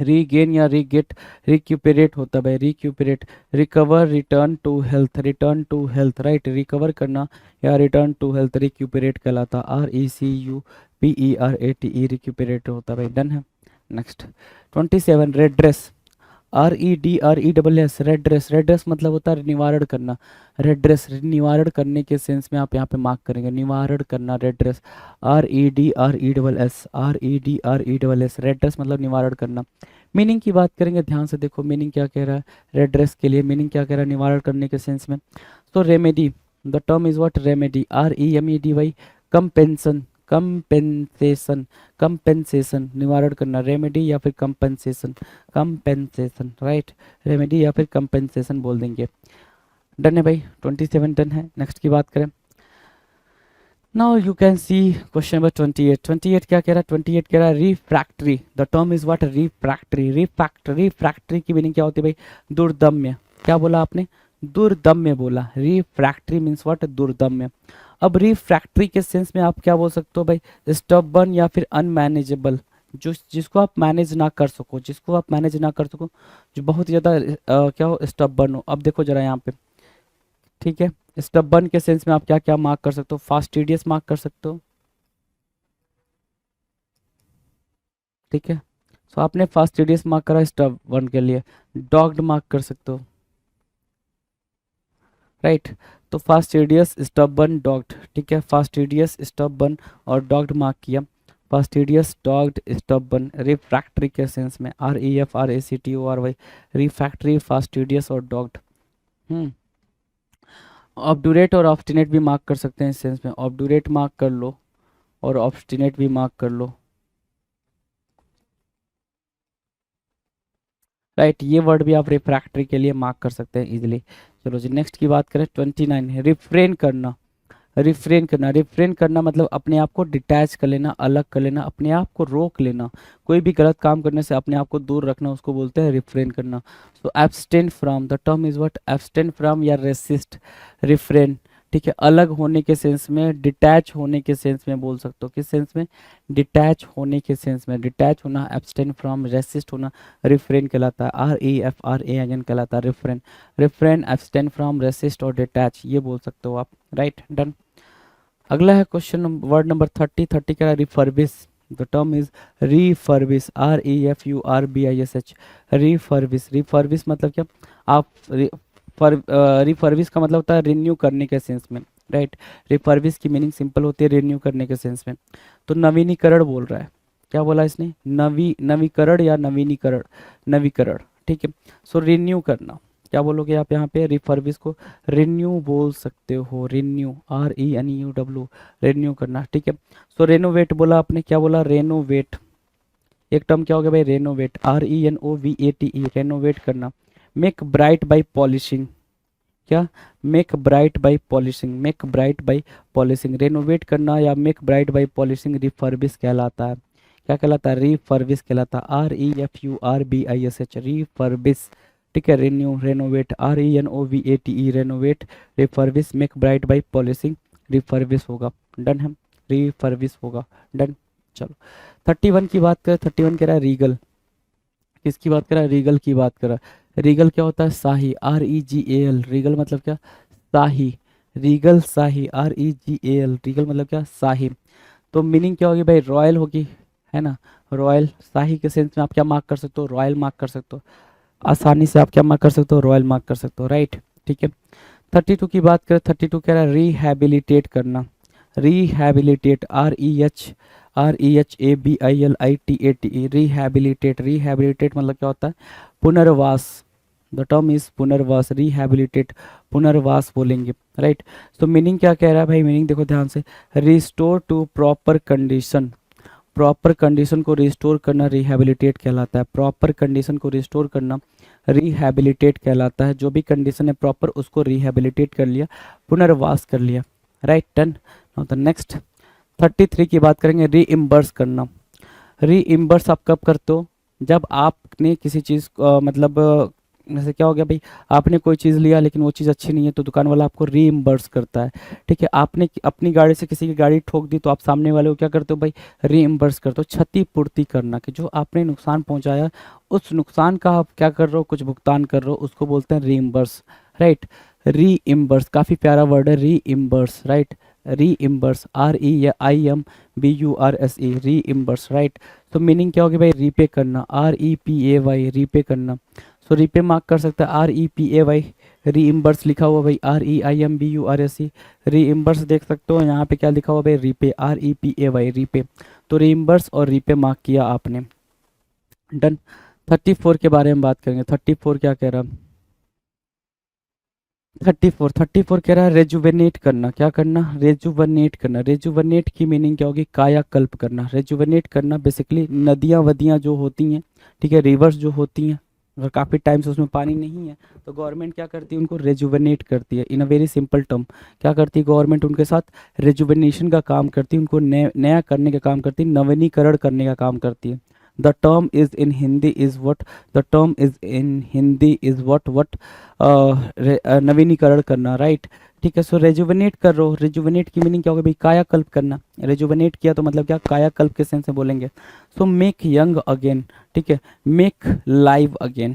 Speaker 2: रीगेन या रीगेट, रिक्यूपरेट होता है भाई, recuperate. Recover, return to health, return to health, right. Recover करना या रिटर्न टू हेल्थ रिक्यूपरेट कहलाता, RECUPERATE, रिक्यूपरेट होता है भाई, डन है। नेक्स्ट 27, रेड्रेस। REDRESS, रेड्रेस, रेड्रेस मतलब होता है निवारण करना, रेड्रेस निवारण करने के सेंस में आप यहाँ पे मार्क करेंगे, निवारण करना, रेड्रेस, REDRESS, रेड्रेस मतलब निवारण करना। मीनिंग की बात करेंगे, ध्यान से देखो मीनिंग क्या कह रहा है, रेड्रेस के लिए मीनिंग क्या कह रहा है, निवारण करने के सेंस में। तो remedy, the term is what, remedy, REMEDY, compensation, compensation, compensation निवारण करना, रेमेडी या फिर कंपेंसेशन, कंपेंसेशन, राइट, रेमेडी या फिर कंपेंसेशन बोल देंगे। डन है भाई, 27 डन है। नेक्स्ट की बात करें, now you can C question number 28। 28 क्या कह रहा है, 28 कह रहा है refractory, the term is what, refractory, refractory की मीनिंग क्या होती है भाई, दुर्दम्य। क्या बोला आपने, दुर्दम्य बोला, रिफ्रैक्टरी मीन्स व्हाट, दुर्दम्य। अब रिफ्रैक्टरी के सेंस में आप क्या बोल सकते हो भाई, स्टबर्न या फिर अनमैनेजेबल, जो जिसको आप मैनेज ना कर सको, जिसको आप मैनेज ना कर सको, जो बहुत ज़्यादा क्या हो, स्टबर्न हो। अब देखो जरा यहाँ पे, ठीक है, स्टबर्न के सेंस में आप क्या क्या मार्क कर सकते हो, फास्टिडियस मार्क कर सकते हो, ठीक है। सो आपने फास्टिडियस मार्क करा स्टबर्न के लिए, डॉग्ड मार्क कर सकते हो, राइट। तो फास्टिडियस, स्टबर्न, डॉग्ड, ठीक है, फास्टिडियस, स्टबर्न और डॉग्ड मार्क किया, फास्टिडियस, डॉग्ड, स्टबर्न। रिफ्रैक्टरी के सेंस में REFRACTORY, रिफ्रैक्टरी, फास्टिडियस और डॉग्ड। ऑब्डूरेट और ऑब्स्टिनेट भी मार्क कर सकते हैं इस सेंस में, ऑब्डूरेट मार्क कर लो और ऑब्स्टिनेट भी मार्क कर लो, राइट। ये वर्ड भी आप रिफ्रैक्टरी के लिए मार्क कर सकते हैं इजीली। चलो जी नेक्स्ट की बात करें, 29 है रिफ्रेन करना, रिफ्रेन करना, रिफ्रेन करना मतलब अपने आप को डिटैच कर लेना, अलग कर लेना, अपने आप को रोक लेना, कोई भी गलत काम करने से अपने आप को दूर रखना, उसको बोलते हैं रिफ्रेन करना। So abstain from, the term is what, abstain from या रेसिस्ट, रिफ्रेन, ठीक है, अलग होने के सेंस में, डिटैच होने के सेंस में बोल सकते हो, किस सेंस में, डिटैच होने के सेंस में, डिटैच होना, एब्सटेन फ्रॉम, रेसिस्ट होना, रिफ्रेन कहलाता है, REFRAN कहलाता है refrain, refrain, abstain from, resist और डिटैच, ये बोल सकते हो आप, राइट, डन। अगला है क्वेश्चन वर्ड नंबर 30। 30 क्या है, refurbish, the term is refurbish, REFURBISH, refurbish, refurbish मतलब क्या, आप रिफर्बिश का मतलब होता है रिन्यू करने के सेंस में, राइट। रिफर्बिश की मीनिंग सिंपल होती है रिन्यू करने के सेंस में। तो नवीनीकरण बोल रहा है, क्या बोला इसने, नवीकरण या नवीनीकरण, नवीकरण, ठीक है। सो रिन्यू करना, क्या बोलोगे आप यहाँ पे, रिफर्बिश को रिन्यू बोल सकते हो, रिन्यू, RENEW, रिन्यू करना, ठीक है। सो रेनोवेट बोला आपने, क्या बोला, रेनोवेट, एक टर्म क्या हो गया भाई, रेनोवेट, RENOVATE, रेनोवेट करना। मेक ब्राइट बाय पॉलिशिंग, क्या, make bright by polishing, make bright by polishing, renovate करना या make bright by polishing refurbish कहलाता है, क्या कहलाता है, रिफर्बिश कहलाता है, REFURBISH, रिफर्बिश, ठीक है। Renew, renovate, RENOVATE, renovate, refurbish, make bright by polishing, refurbish होगा, डन है, रिफर्बिश होगा, डन। चलो 31 की बात करें, 31 कह रहा है रीगल, किसकी बात कर रहा है, रीगल की बात कर रहा है। रीगल क्या होता है, शाही, REGAL, रीगल मतलब क्या, शाही, रीगल शाही, REGAL, रीगल मतलब क्या, शाही। तो मीनिंग क्या होगी भाई, रॉयल होगी, है ना, रॉयल, शाही के सेंस में आप क्या मार्क कर सकते हो, रॉयल मार्क कर सकते हो, आसानी से आप क्या मार्क कर सकते हो, रॉयल मार्क कर सकते हो, राइट, ठीक है। 32 की बात करें, 32 कह रहा है रिहैबिलिटेट करना, रिहैबिलिटेट, REHABILITATE, रिहैबिलिटेट, रिहैबिलिटेट मतलब क्या होता है, पुनर्वास, द टर्म इज पुनर्वास, रिहैबिलिटेट, पुनर्वास बोलेंगे, राइट। तो मीनिंग क्या कह रहा है भाई, मीनिंग देखो ध्यान से, restore to proper condition, proper condition को रिस्टोर करना रिहैबिलिटेट कहलाता है, प्रॉपर कंडीशन को रिस्टोर करना रिहैबिलिटेट कहलाता है, जो भी कंडीशन है प्रॉपर उसको रिहैबिलिटेट कर लिया, पुनर्वास कर लिया, right, done. Now the next 33 की बात करेंगे, रीइम्बर्स करना। रीइम्बर्स आप कब करते हो, जब आपने किसी चीज़ मतलब जैसे क्या हो गया भाई, आपने कोई चीज़ लिया लेकिन वो चीज़ अच्छी नहीं है तो दुकान वाला आपको रीइम्बर्स करता है, ठीक है। आपने अपनी गाड़ी से किसी की गाड़ी ठोक दी तो आप सामने वाले को क्या करते हो भाई, रीइम्बर्स करते हो, क्षतिपूर्ति करना, कि जो आपने नुकसान पहुंचाया उस नुकसान का आप क्या कर रहे हो, कुछ भुगतान कर रहे हो, उसको बोलते हैं रीइम्बर्स, राइट। रीइम्बर्स काफ़ी प्यारा वर्ड है, reimburse, right, reimburse, REIMBURSE, reimburse, right. तो मीनिंग क्या होगी भाई, रीपे करना, REPAY, रीपे करना। सो रीपे मार्क कर सकते हैं, REPAY, रीइम्बर्स लिखा हुआ भाई, REIMBURS, रीइम्बर्स देख सकते हो यहाँ पे क्या लिखा हुआ भाई, रीपे, REPAY, रीपे। तो रीइम्बर्स और रीपे मार्क किया आपने, डन। 34 के बारे में बात करेंगे। 34 क्या कह रहा है, 34 कह रहा है रेजुवेनेट करना। क्या करना, रेजुवेनेट करना। रेजुवेनेट की मीनिंग क्या होगी, कायाकल्प करना। रेजुवेनेट करना बेसिकली नदियाँ वदियाँ जो होती हैं, ठीक है, रिवर्स जो होती हैं, अगर काफ़ी टाइम से उसमें पानी नहीं है तो गवर्नमेंट क्या करती है, उनको रेजुवेनेट करती है। इन अ वेरी सिंपल टर्म क्या करती है गवर्नमेंट, उनके साथ रेजुवेनेशन का काम करती है, उनको नया करने का काम करती है, नवीनीकरण करने का काम करती है। The term is in Hindi is what, the term is in Hindi is what नवीनीकरण करना, राइट। ठीक है, सो रेजुवेनेट कर रहे हो, रेजुवेनेट की मीनिंग क्या होगा भाई, कायाकल्प करना। रेजुवेनेट किया तो मतलब क्या, कायाकल्प के सेंस में बोलेंगे। सो मेक यंग अगेन, ठीक है, make live again,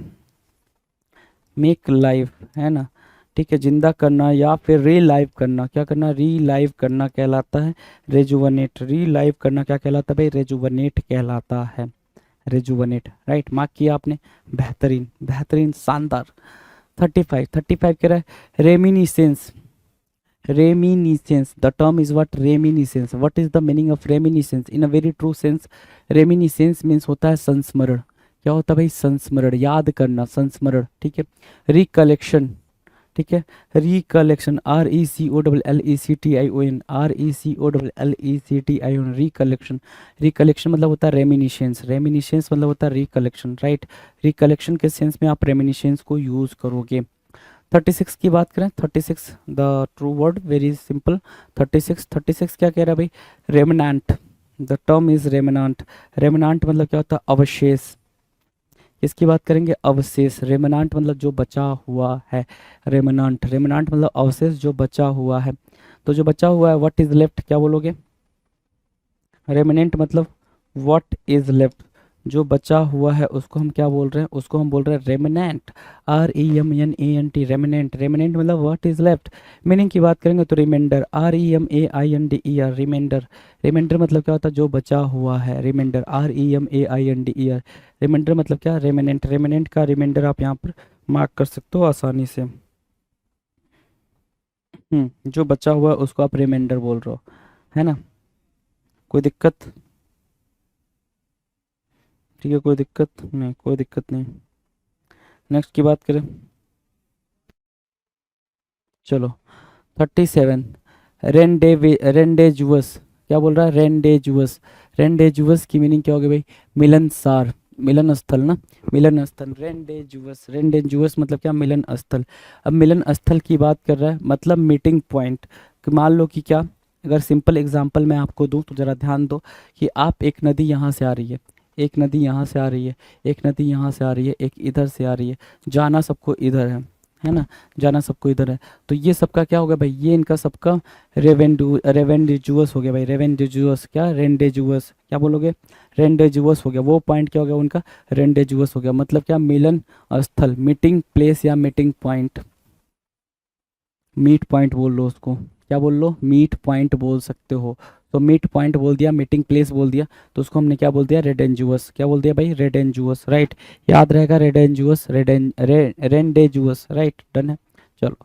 Speaker 2: make live है ना, ठीक है, जिंदा करना या फिर रीलाइव करना। क्या करना, रीलाइव करना कहलाता है रेजुवेनेट। रीलाइव करना क्या कहलाता है भाई, रेजुवेनेट कहलाता है, रेजुवेनेट, राइट। मार्क किया आपने, बेहतरीन, बेहतरीन, शानदार। 35 कह रहा है reminiscence. Reminiscence, the term is what, reminiscence. What is the meaning of reminiscence? In a very true sense, reminiscence means होता है संस्मरण। क्या होता है भाई, संस्मरण, याद करना, संस्मरण, ठीक है। रिकलेक्शन, ठीक है, recollection, RECOLLECTION, RECOLLECTION, recollection. Recollection मतलब होता है रेमिनिशेंस, रेमिनिशेंस मतलब होता है रिकलेक्शन, राइट। रिकलेक्शन के सेंस में आप रेमिनिशेंस को यूज करोगे। 36 की बात करें, 36 the true word, very simple. 36 क्या कह रहा है भाई, remnant. The term is remnant. Remnant मतलब क्या होता है, अवशेष। इसकी बात करेंगे, अवशेष। रेमनांट मतलब जो बचा हुआ है, रेमनांट, रेमनांट मतलब अवशेष जो बचा हुआ है। तो जो बचा हुआ है, व्हाट इज लेफ्ट, क्या बोलोगे, रेमनेंट मतलब व्हाट इज लेफ्ट, जो बचा हुआ है उसको हम क्या बोल रहे हैं, उसको हम बोल रहे हैं रेमनेंट, REMNANT, रेमनेंट। रेमनेंट मतलब व्हाट इज लेफ्ट। मीनिंग की बात करेंगे तो रिमाइंडर, REMAINDER, रिमाइंडर। रिमाइंडर मतलब क्या होता है, जो बचा हुआ है, रिमाइंडर, REMAINDER। रिमाइंडर मतलब क्या, रेमनेंट। रेमनेंट का रिमाइंडर आप यहाँ पर मार्क कर सकते हो आसानी से। जो बचा हुआ है उसको आप रिमाइंडर बोल रहे हो, है ना, कोई दिक्कत, ठीक है, कोई दिक्कत नहीं, कोई दिक्कत नहीं। नेक्स्ट की बात करें, चलो 37, रेंडेजुअस। क्या बोल रहा है, रेंडेजुअस। रेंडेजुअस की मीनिंग क्या होगी भाई, मिलनसार, मिलन स्थल ना, मिलन स्थल, रेंडेजुअस। रेंडेजुअस मतलब क्या, मिलन स्थल। अब मिलन स्थल की बात कर रहा है मतलब मीटिंग पॉइंट। मान लो कि क्या, अगर सिंपल एग्जांपल मैं आपको दूं तो ज़रा ध्यान दो कि आप, एक नदी यहाँ से आ रही है, एक नदी यहाँ से आ रही है, एक नदी यहाँ से आ रही है, एक इधर से आ रही है, जाना सबको इधर है ना, जाना सबको इधर है। तो ये सबका क्या हो गया भाई, ये इनका सबका रेवेंडेजुअस हो गया भाई, रेवेंडेजुअस, क्या, रेंडेजुअस, क्या बोलोगे, रेंडेजुअस हो गया। वो पॉइंट क्या हो गया उनका, रेंडेजुअस हो गया। मतलब क्या, मिलन स्थल, मीटिंग प्लेस या मीटिंग पॉइंट, मीट पॉइंट बोल लो उसको, क्या बोल लो, मीट पॉइंट बोल सकते हो। तो मीट पॉइंट बोल दिया, मीटिंग प्लेस बोल दिया, तो उसको हमने क्या बोल दिया, रेडेंजुअस। क्या बोल दिया भाई, रेडेंजुअस, राइट। याद रहेगा, रेडेंजुअस, रेंडेजुअस, राइट, डन है। चलो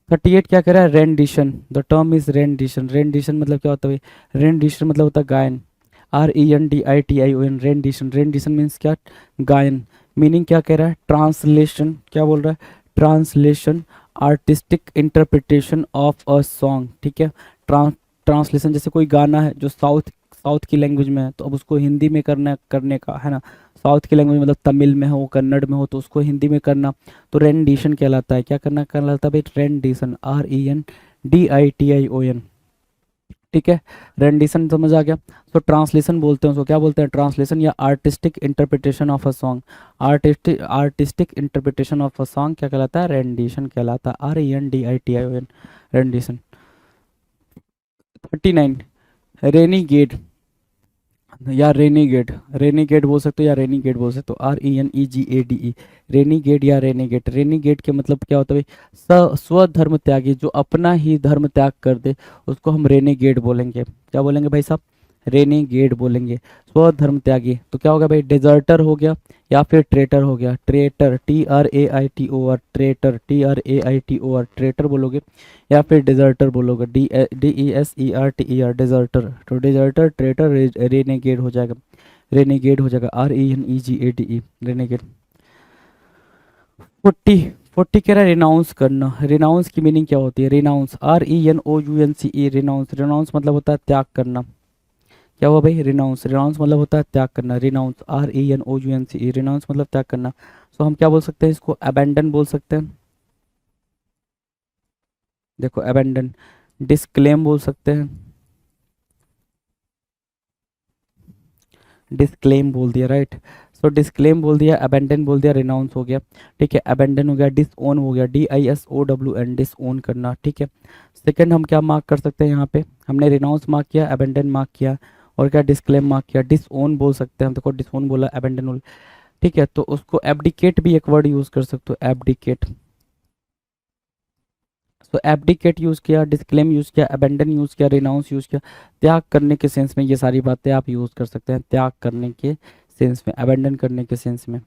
Speaker 2: 38 क्या कह रहा है, rendition. The term is rendition. Rendition मतलब क्या होता है भाई, रेंडिशन मतलब होता है गायन, RENDITION, रेंडिशन। रेंडिशन मीन्स क्या, गायन। मीनिंग क्या कह रहा है, ट्रांसलेशन। क्या बोल रहा है, translation, artistic interpretation of a song, ठीक है। ट्रांसलेशन, जैसे कोई गाना है जो साउथ साउथ की लैंग्वेज में है तो अब उसको हिंदी में करने का है ना, साउथ की लैंग्वेज मतलब तमिल में हो, कन्नड़ में हो, तो उसको हिंदी में करना, तो रेंडिशन कहलाता है। क्या करना कहलाता है भाई, रेंडिशन, RENDITION, ठीक है। रेंडिशन समझ आ गया। तो ट्रांसलेशन बोलते हैं उसको, क्या बोलते हैं, ट्रांसलेशन या artistic interpretation of a song. Artistic interpretation of a song क्या कहलाता है, रेंडिशन कहलाता है, RENDITION, रेंडिशन। 39, रेनीगेड या रेनीगेड, रेनीगेड बोल सकते हो या रेनीगेड बोल सकते हो, RENEGADE, रेनीगेड या रेनीगेड। रेनीगेड के मतलब क्या होता है भाई, स्वधर्म त्यागी, जो अपना ही धर्म त्याग कर दे उसको हम रेनीगेड बोलेंगे। क्या बोलेंगे भाई साहब, रेनीगेड बोलेंगे। स्वधर्म त्यागी तो क्या होगा भाई, डेजर्टर हो गया या फिर ट्रेटर हो गया। Traitor TRAITOR, traitor TRAITOR, traitor बोलोगे या फिर डेजर्टर बोलोगे, DESERTER, डेजर्टर। तो डेजर्टर, ट्रेटर, रेनेगेड हो जाएगा, रेनेगेड हो जाएगा, RENEGADE, रेनेगेड। 40 कह रहा है रिनाउंस करना। रिनाउंस की मीनिंग क्या होती है? Renounce, RENOUNCE, renounce. रिनाउंस मतलब होता है त्याग करना। क्या हुआ भाई? रिनाउंस। रिनाउंस मतलब होता है त्याग करना। रिनाउंस, RENOUNCE, रिनाउंस मतलब त्याग करना। तो हम क्या बोल सकते हैं इसको? अबैंडन बोल सकते हैं। देखो अबैंडन। डिस्क्लेम बोल सकते हैं, डिस्क्लेम बोल दिया, राइट। सो डिस्क्लेम बोल दिया, अबैंडन बोल दिया, रिनाउंस हो गया। ठीक है, अबैंडन हो गया, डिसओन हो गया, DISOWN, डिसओन करना। ठीक है, सेकंड हम क्या मार्क कर सकते हैं यहाँ पे? हमने रिनाउंस मार्क किया, अबैंडन मार्क किया, और क्या डिस्क्लेम मार्क किया। डिसओन बोल सकते हैं हम, देखो डिसओन बोला, अबैंडन बोला। ठीक है, तो उसको एब्डिकेट भी एक वर्ड यूज कर सकते हो, एब्डिकेट। तो एब्डिकेट यूज किया, डिस्क्लेम यूज किया, अबैंडन यूज किया, रिनाउंस यूज किया। त्याग करने के सेंस में ये सारी बातें आप यूज कर सकते हैं, त्याग करने के सेंस में, अबैंडन करने के सेंस में।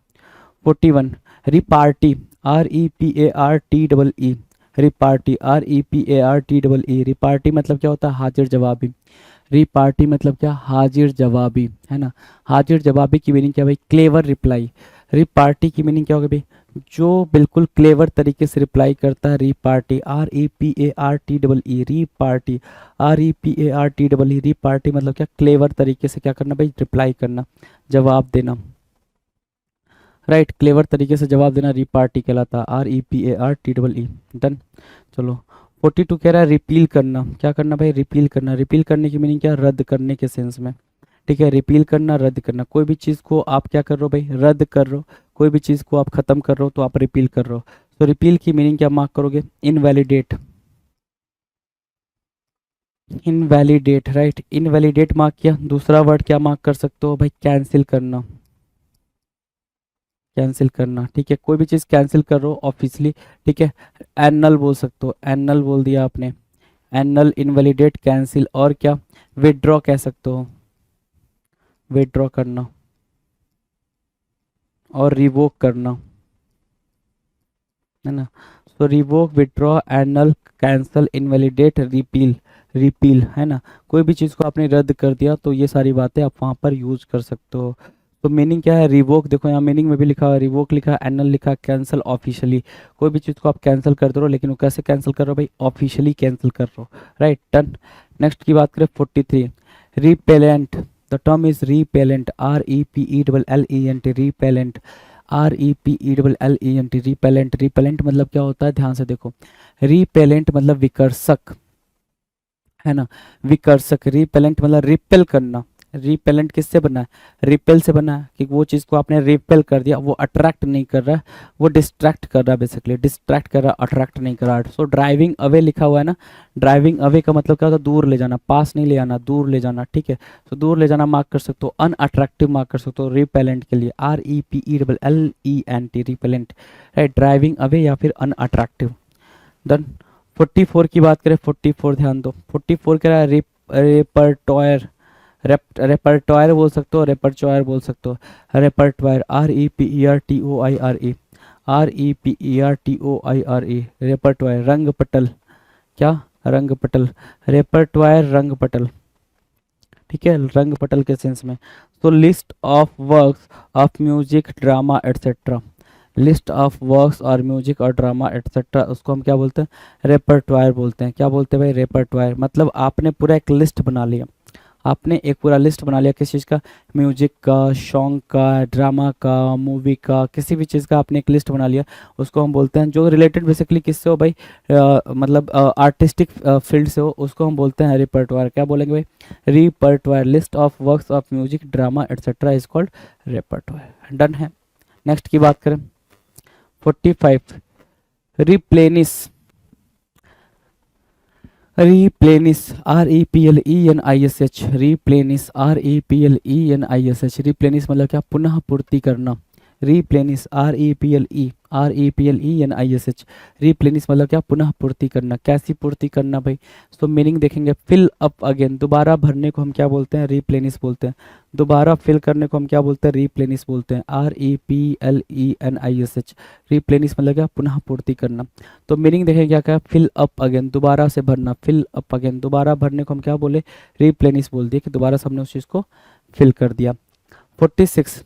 Speaker 2: 41 repartee, REPARTEE, repartee, REPARTEE। Repartee मतलब क्या होता है? हाजिर जवाबी। रिपार्टी मतलब क्या? हाजिर जवाबी, है ना। हाजिर जवाबी की मीनिंग क्या भाई? Clever reply. रिपार्टी की मीनिंग क्या होगा भाई? जो बिल्कुल क्लेवर तरीके से रिप्लाई करता है, repartee, REPARTEE, repartee, REPARTEE। Repartee मतलब क्या? क्लेवर तरीके से क्या करना भाई? रिप्लाई करना, जवाब देना, राइट। क्लेवर तरीके से जवाब देना रिपार्टी कहलाता है, REPARTEE। डन। चलो 42 कह रहा है रिपील करना। क्या करना भाई? रिपील करना। रिपील करने की मीनिंग क्या? रद्द करने के सेंस में। ठीक है, रिपील करना, रद्द करना। कोई भी चीज़ को आप क्या कर रहे हो भाई? रद्द कर रहे हो। कोई भी चीज़ को आप खत्म कर रहे हो तो आप रिपील कर रहे हो। तो रिपील की मीनिंग क्या मार्क करोगे? Invalidate, invalidate, right. Invalidate mark किया। दूसरा वर्ड क्या मार्क कर सकते हो भाई? कैंसिल करना, कैंसिल करना। ठीक है, कोई भी चीज़ कैंसिल कर रहे हो ऑफिशियली। ठीक है, एनल बोल सकते हो, एनल बोल दिया आपने। एनल, इनवैलिडेट, कैंसिल, और क्या? विदड्रॉ कह सकते हो, विदड्रॉ करना, और रिवोक करना, है ना। So revoke, withdraw, annul, cancel, invalidate, repeal, repeal, है ना। कोई भी चीज़ को आपने रद्द कर दिया तो ये सारी बातें आप वहाँ पर यूज कर सकते हो। तो मीनिंग क्या है? रिवोक, देखो यहाँ मीनिंग में भी लिखा हुआ है, रिवोक लिखा है, एनल लिखा, कैंसल, ऑफिशियली। कोई भी चीज़ को आप कैंसिल कर दो रहे हो, लेकिन वो कैसे कैंसिल कर रहे हो भाई? ऑफिशियली कैंसिल कर रहे हो, राइट। डन। नेक्स्ट की बात करें 43, repellent. The term is repellent, REPELLENT, repellent, REPELLENT, repellent. Repellent मतलब क्या होता है? ध्यान से देखो, रिपेलेंट मतलब विकर्षक, है ना। विकर्षक, रिपेलेंट मतलब रिपेल करना। रिपेलेंट किससे बना है? रिपेल से बना है, कि वो चीज़ को आपने रिपेल कर दिया, वो अट्रैक्ट नहीं कर रहा है, वो डिस्ट्रैक्ट कर रहा है, बेसिकली डिस्ट्रैक्ट कर रहा है, अट्रैक्ट नहीं कर रहा है। सो ड्राइविंग अवे लिखा हुआ है ना, ड्राइविंग अवे का मतलब क्या होता है? दूर ले जाना, पास नहीं ले आना, दूर ले जाना। ठीक है, तो दूर ले जाना मार्क कर सकते हो, अनअट्रैक्टिव मार्क कर सकते हो रिपेलेंट के लिए, REPELLENT, repellent, right. Driving away या फिर अनअट्रैक्टिव। देन 44 की बात करें, 44 ध्यान दो। 44 कह रहा है रेपर्टोयर, रेपर्टोयर बोल सकते हो, रेपर्टोयर बोल सकते हो, रेपर्टोयर, REPERTOIRE, REPERTOIRE, रेपर्टोयर। रंग पटल, क्या? रंग पटल, रेपर्टोयर, रंग पटल। ठीक है, रंग पटल के सेंस में। तो list of works of music, drama, etcetera. List of works और म्यूजिक और ड्रामा एटसेट्रा, उसको हम क्या बोलते हैं? रेपर्टवायर बोलते हैं। क्या बोलते हैं भाई? रेपर्टवायर। मतलब आपने पूरा एक लिस्ट बना लिया, आपने एक पूरा लिस्ट बना लिया किस चीज़ का? म्यूजिक का, सॉन्ग का, ड्रामा का, मूवी का, किसी भी चीज़ का आपने एक लिस्ट बना लिया। उसको हम बोलते हैं, जो रिलेटेड बेसिकली किससे हो भाई? मतलब आर्टिस्टिक फील्ड से हो, उसको हम बोलते हैं रिपर्टवायर। क्या बोलेंगे भाई? Repertoire. List of works of music, drama etcetera is called repertoire. Done है। नेक्स्ट की बात करें 45, रिप्लेनिस। रिप्लेनिस, REPLENISH, रिप्लेनिस, REPLENISH। रिप्लेनिस मतलब क्या? पुनः पूर्ति करना। रिप्लेनिस, REPLENISH, REPLENISH। रिप्लेनिश मतलब क्या, पुनः पूर्ति करना। कैसी पूर्ति करना भाई, तो मीनिंग देखेंगे, फिल अप अगेन, दोबारा भरने को हम क्या बोलते हैं, रिप्लेनिश बोलते हैं। दोबारा फिल करने को हम क्या बोलते हैं, रिप्लेनिश बोलते हैं। REPLENISH। रिप्लेनिश मतलब क्या, पुनः पूर्ति करना। तो मीनिंग देखेंगे क्या क्या, फिल अप अगेन, दोबारा से भरना, फिल अप अगेन, दोबारा भरने को हम क्या बोले, रिप्लेनिश बोल दिए कि दोबारा से हमने उस चीज़ को फिल कर दिया। 46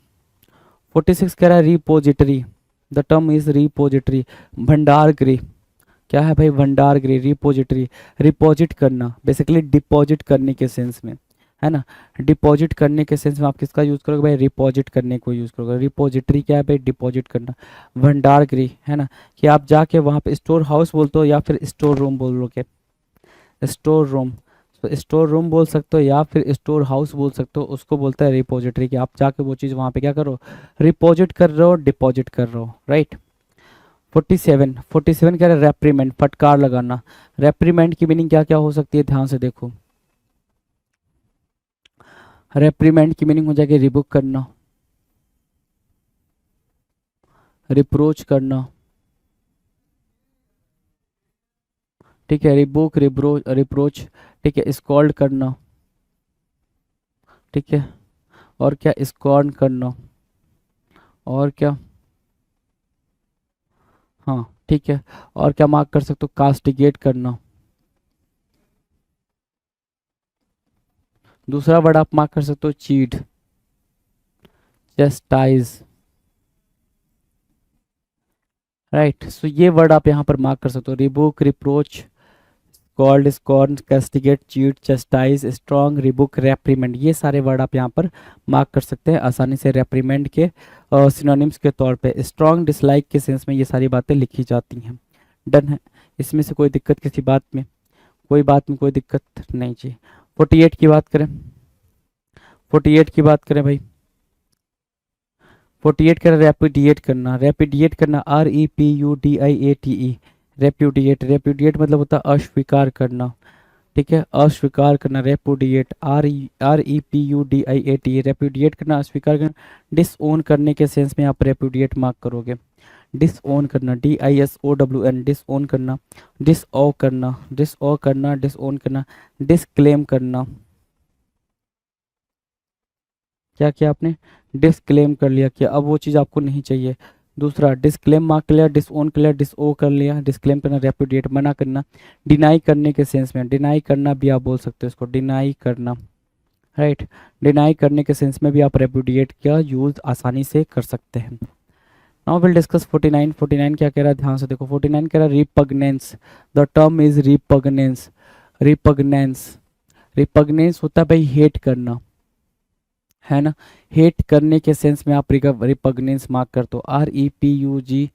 Speaker 2: कह रहा है repository, the term is repository, भंडार गृह। क्या है भाई, भंडार गृह, रिपोजिटरी, रिपोजिट करना, बेसिकली डिपॉजिट करने के सेंस में, है ना। डिपॉजिट करने के सेंस में आप किसका यूज़ करोगे भाई, रिपोजिट करने को यूज़ करोगे। रिपोजिटरी क्या है भाई, डिपॉजिट करना। भंडार गृह है ना, कि आप जाके वहाँ पे स्टोर हाउस बोलते हो या फिर स्टोर रूम बोलोगे, स्टोर रूम। तो स्टोर रूम बोल सकते हो या फिर स्टोर हाउस बोल सकते हो, उसको बोलता है रिपोजिटरी, कि आप जाके वो चीज़ वहाँ पे क्या करो, रिपोजिट कर रहे हो, डिपॉजिट कर रहे हो, राइट। 47 कह रहे हैं रेप्रीमेंट, फटकार लगाना। रेप्रीमेंट की मीनिंग क्या क्या हो सकती है, ध्यान से देखो। रेप्रीमेंट की मीनिंग हो जाएगी रिबुक करना, रिप्रोच करना, ठीक है, रिबुक, रिप्रोच, ठीक है, स्कॉल्ड करना, ठीक है, और क्या, स्कॉर्न करना, और क्या, हाँ ठीक है, और क्या मार्क कर सकते हो, कास्टिगेट करना। दूसरा वर्ड आप मार्क कर सकते हो, चीट, चेस्टाइज, राइट। सो ये वर्ड आप यहाँ पर मार्क कर सकते हो, rebuke, reproach, scold, scorn, castigate, chide, chastise, strong, rebuke, reprimand, ये सारे वर्ड आप यहाँ पर मार्क कर सकते हैं आसानी से रेप्रीमेंड के सिनोनिम्स के तौर पे। स्ट्रॉन्ग, डिसलाइक के सेंस में ये सारी बातें लिखी जाती हैं। डन है, इसमें से कोई दिक्कत किसी बात में, कोई बात में कोई दिक्कत नहीं चाहिए। 48 की बात करें, 48 की बात करें भाई, 48 कर रेपुडिएट करना, रेपुडिएट करना, REPUDIATE, रेपुडिएट, रेपुडिएट मतलब होता है अस्वीकार करना, ठीक है, अस्वीकार करना, रेपुडिएट, REPUDIATE, रेपुडिएट करना, अस्वीकार करना। डिसओन करने के सेंस में आप रेपुडिएट मार्क करोगे। डिसओन करना, DISOWN, डिसओन करना, डिसओ करना, डिसओ करना, डिसओन करना, डिसक्लेम करना। क्या किया आपने, डिसक्लेम कर लिया, कि अब वो चीज़ आपको नहीं चाहिए। दूसरा, डिसक्लेम मार्क कर लिया, डिसओन कर लिया, डिसओ कर लिया, डिसक्लेम करना, रेपुडिएट मना करना। डिनाई करने के सेंस में, डिनाई करना भी आप बोल सकते हो इसको, डिनाई करना, राइट। डिनाई करने के सेंस में भी आप रेपुडिएट का यूज़ आसानी से कर सकते हैं। Now will discuss 49। 49 क्या कह रहा है, ध्यान से देखो। 49 कह रहा है रिपग्नेंस, द टर्म इज रिपग्नेंस, रिपग्नेंस, रिपग्नेंस होता है भाई हेट करना, है ना। हेट करने के सेंस में आप रिपग्नेंस मार्क कर दो, REPUGNANCE,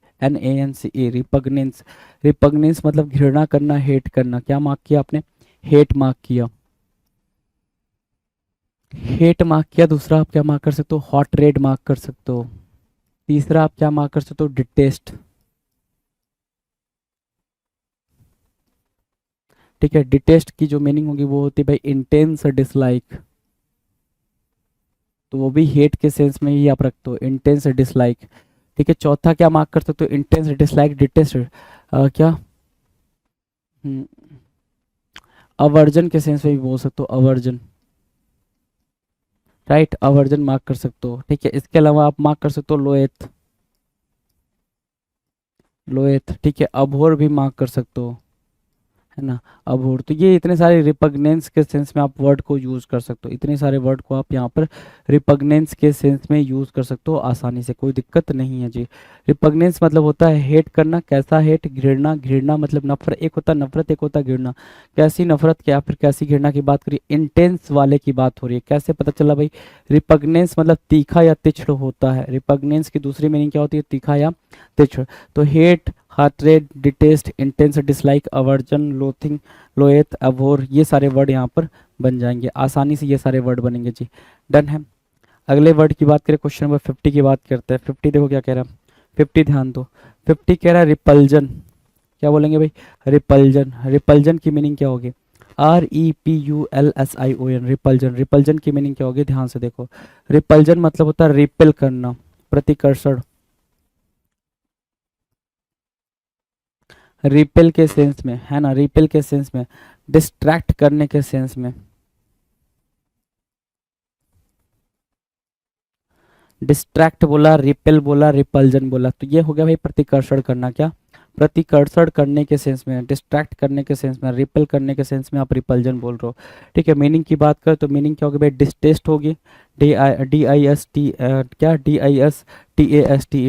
Speaker 2: रिपग्नेंस। रिपग्नेंस मतलब घृणा करना, हेट करना। क्या मार्क किया आपने, हेट मार्क किया, हेट मार्क किया। दूसरा आप क्या मार्क कर सकते हो, हॉट रेड मार्क कर सकते हो। तीसरा आप क्या मार्क कर सकते हो, डिटेस्ट, ठीक है। डिटेस्ट की जो मीनिंग होगी वो होती है भाई इंटेंस डिसलाइक, तो वो भी हेट के सेंस में ही आप रखते हो, इंटेंस डिसलाइक, ठीक है। चौथा क्या मार्क कर सकते हो, इंटेंस डिसलाइक, डिटेस्ट, क्या, अवर्जन के सेंस में भी बोल सकते हो, अवर्जन, राइट, अवर्जन मार्क कर सकते हो, ठीक है। इसके अलावा आप मार्क कर सकते हो लोएथ, लोएथ, ठीक है। अभोर भी मार्क कर सकते हो, है ना, अबोर। तो ये इतने सारे रिपग्नेंस के सेंस में आप वर्ड को यूज़ कर सकते हो, इतने सारे वर्ड को आप यहाँ पर रिपग्नेंस के सेंस में यूज़ कर सकते हो आसानी से, कोई दिक्कत नहीं है जी। रिपग्नेंस मतलब होता है हेट करना, कैसा हेट, घृणा, घृणा मतलब नफरत, एक होता नफरत, एक होता घृणा। कैसी नफरत या फिर कैसी घृणा की बात करिए, इंटेंस वाले की बात हो रही है। कैसे पता चला भाई, रिपग्नेंस मतलब तीखा या तिछड़ होता है। रिपग्नेंस की दूसरी मीनिंग क्या होती है, तीखा या तिछड़। तो hate, hatred, detest, intense dislike, aversion, loathing, loathe, abhor, ये सारे वर्ड यहाँ पर बन जाएंगे आसानी से, ये सारे वर्ड बनेंगे जी। डन है। अगले वर्ड की बात करें, क्वेश्चन नंबर 50 की बात करते हैं। 50 देखो क्या कह रहा है, 50 ध्यान दो। 50 कह रहा है रिपल्जन। क्या बोलेंगे भाई, रिपल्जन। रिपल्जन की मीनिंग क्या होगी, REPULSION, रिपल्जन। रिपल्जन की मीनिंग क्या होगी, ध्यान से देखो। रिपल्जन मतलब होता है रिपेल करना, प्रतिकर्षण, रिपेल के सेंस में, है ना, रिपेल के सेंस में, डिस्ट्रैक्ट करने के सेंस में, डिस्ट्रैक्ट बोला, रिपेल बोला, रिपल्जन बोला, तो ये हो गया भाई प्रतिकर्षण करना। क्या? प्रतिकर्षण करने के सेंस में, डिस्ट्रैक्ट करने के सेंस में, रिपेल करने के सेंस में आप रिपल्जन बोल रहे हो। ठीक है, मीनिंग की बात करें तो मीनिंग क्या होगी भाई? डिस्टेस्ट होगी, DISTAST,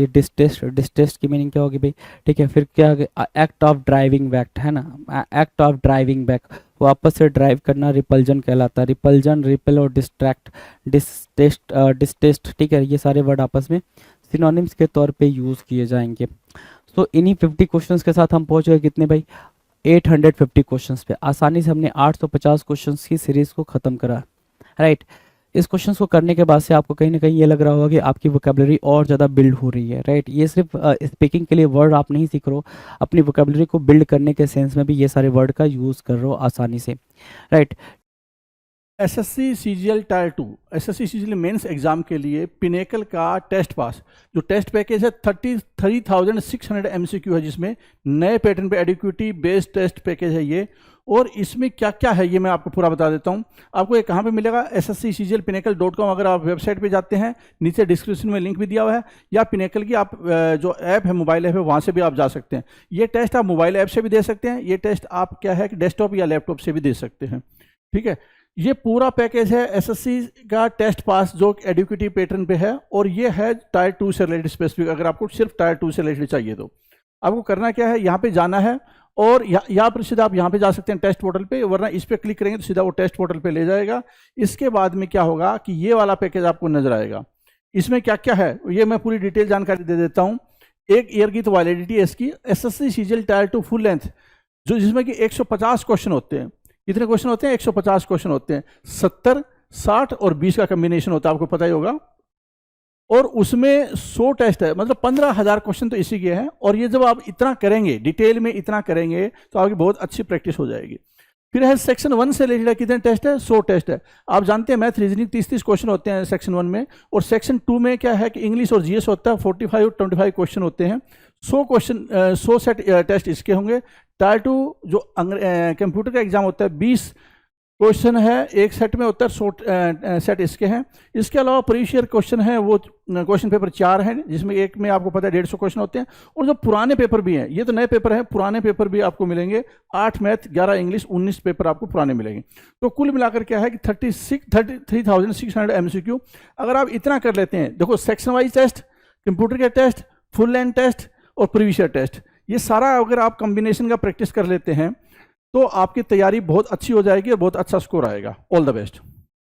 Speaker 2: डिस्टेस्ट, डिस्टेस्ट की मीनिंग क्या होगी भाई? ठीक है, फिर क्या? एक्ट ऑफ ड्राइविंग बैक, है ना, एक्ट ऑफ ड्राइविंग बैक, वापस से ड्राइव करना रिपल्जन कहलाता है। रिपल्जन, रिपेल और डिस्ट्रैक्ट, डिस्टेस्ट, डिस्टेस्ट, ठीक है, ये सारे वर्ड आपस में सिनोनिम्स के तौर पे यूज़ किए जाएंगे। तो इन्हीं 50 क्वेश्चंस के साथ हम पहुंच गए कितने भाई? 850 क्वेश्चंस पे। आसानी से हमने 850 क्वेश्चंस की सीरीज को ख़त्म करा, राइट। इस क्वेश्चंस को करने के बाद से आपको कहीं ना कहीं ये लग रहा होगा कि आपकी वोकेबलरी और ज़्यादा बिल्ड हो रही है, राइट। ये सिर्फ स्पीकिंग के लिए वर्ड आप नहीं सीख रहे हो, अपनी वोकेबलरी को बिल्ड करने के सेंस में भी ये सारे वर्ड का यूज़ कर रहे हो आसानी से, right.
Speaker 1: SSC CGL tier 2 SSC CGL mains exam के लिए पिनेकल का टेस्ट पास जो टेस्ट पैकेज है 33,600 एमसीक्यू है, जिसमें नए पैटर्न पे एडिक्विटी बेस्ड टेस्ट पैकेज है ये। और इसमें क्या क्या है ये मैं आपको पूरा बता देता हूँ। आपको ये कहाँ पे मिलेगा? SSCCGLPinnacle.com। अगर आप वेबसाइट पे जाते हैं, नीचे डिस्क्रिप्शन में लिंक भी दिया हुआ है, या पिनेकल की आप जो ऐप है, मोबाइल ऐप है, वहाँ से भी आप जा सकते हैं। ये टेस्ट आप मोबाइल ऐप से भी दे सकते हैं, ये टेस्ट आप क्या है कि डेस्कटॉप या लैपटॉप से भी दे सकते हैं। ठीक है, ये पूरा पैकेज है एसएससी का टेस्ट पास जो एडिक्विटी पैटर्न पे है, और ये है टायर 2 से रिलेटेड स्पेसिफिक। अगर आपको सिर्फ टायर 2 से रिलेटेड चाहिए तो आपको करना क्या है, यहाँ पे जाना है और यहाँ पर सीधा आप यहाँ पे जा सकते हैं टेस्ट पोर्टल पे, वरना इस पर क्लिक करेंगे तो सीधा वो टेस्ट पोर्टल पे ले जाएगा। इसके बाद में क्या होगा कि ये वाला पैकेज आपको नजर आएगा। इसमें क्या क्या है ये मैं पूरी डिटेल जानकारी दे देता हूँ। 1 ईयर की तो वैलिडिटी है इसकी। SSC CGL tier 2 full length जो जिसमें कि 150 क्वेश्चन होते हैं। कितने क्वेश्चन होते हैं? 150 क्वेश्चन होते हैं। 70, 60 और 20 का कॉम्बिनेशन होता है, आपको पता ही होगा। और उसमें 100 टेस्ट है, मतलब 15,000 क्वेश्चन तो इसी के हैं। और ये जब आप इतना करेंगे, डिटेल में इतना करेंगे, तो आपकी बहुत अच्छी प्रैक्टिस हो जाएगी। फिर है सेक्शन 1 से रिलेटेड कितने टेस्ट है? 100 टेस्ट है। आप जानते हैं मैथ रीजनिंग 30-30 क्वेश्चन होते हैं सेक्शन 1 में, और सेक्शन 2 में क्या है कि इंग्लिश और जीएस होता है, 45 और 25 क्वेश्चन होते हैं। 100 क्वेश्चन 100 सेट टेस्ट इसके होंगे। टायर 2 जो कंप्यूटर का एग्जाम होता है 20 क्वेश्चन है एक सेट में, होता है 100 सेट इसके हैं। इसके अलावा प्रीवियस ईयर क्वेश्चन है वो क्वेश्चन पेपर 4 हैं, जिसमें एक में आपको पता है 150 क्वेश्चन होते हैं। और जो पुराने पेपर भी हैं, ये तो नए पेपर हैं, पुराने पेपर भी आपको मिलेंगे। 8 मैथ, 11 इंग्लिश, 19 पेपर आपको पुराने मिलेंगे। तो कुल मिलाकर क्या है कि 33,600 एमसीक्यू। अगर आप इतना कर लेते हैं, देखो सेक्शन वाइज टेस्ट, कंप्यूटर के टेस्ट, फुल लेंथ टेस्ट और प्रीवियस ईयर टेस्ट, ये सारा अगर आप कॉम्बिनेशन का प्रैक्टिस कर लेते हैं तो आपकी तैयारी बहुत अच्छी हो जाएगी और बहुत अच्छा स्कोर आएगा। All the best.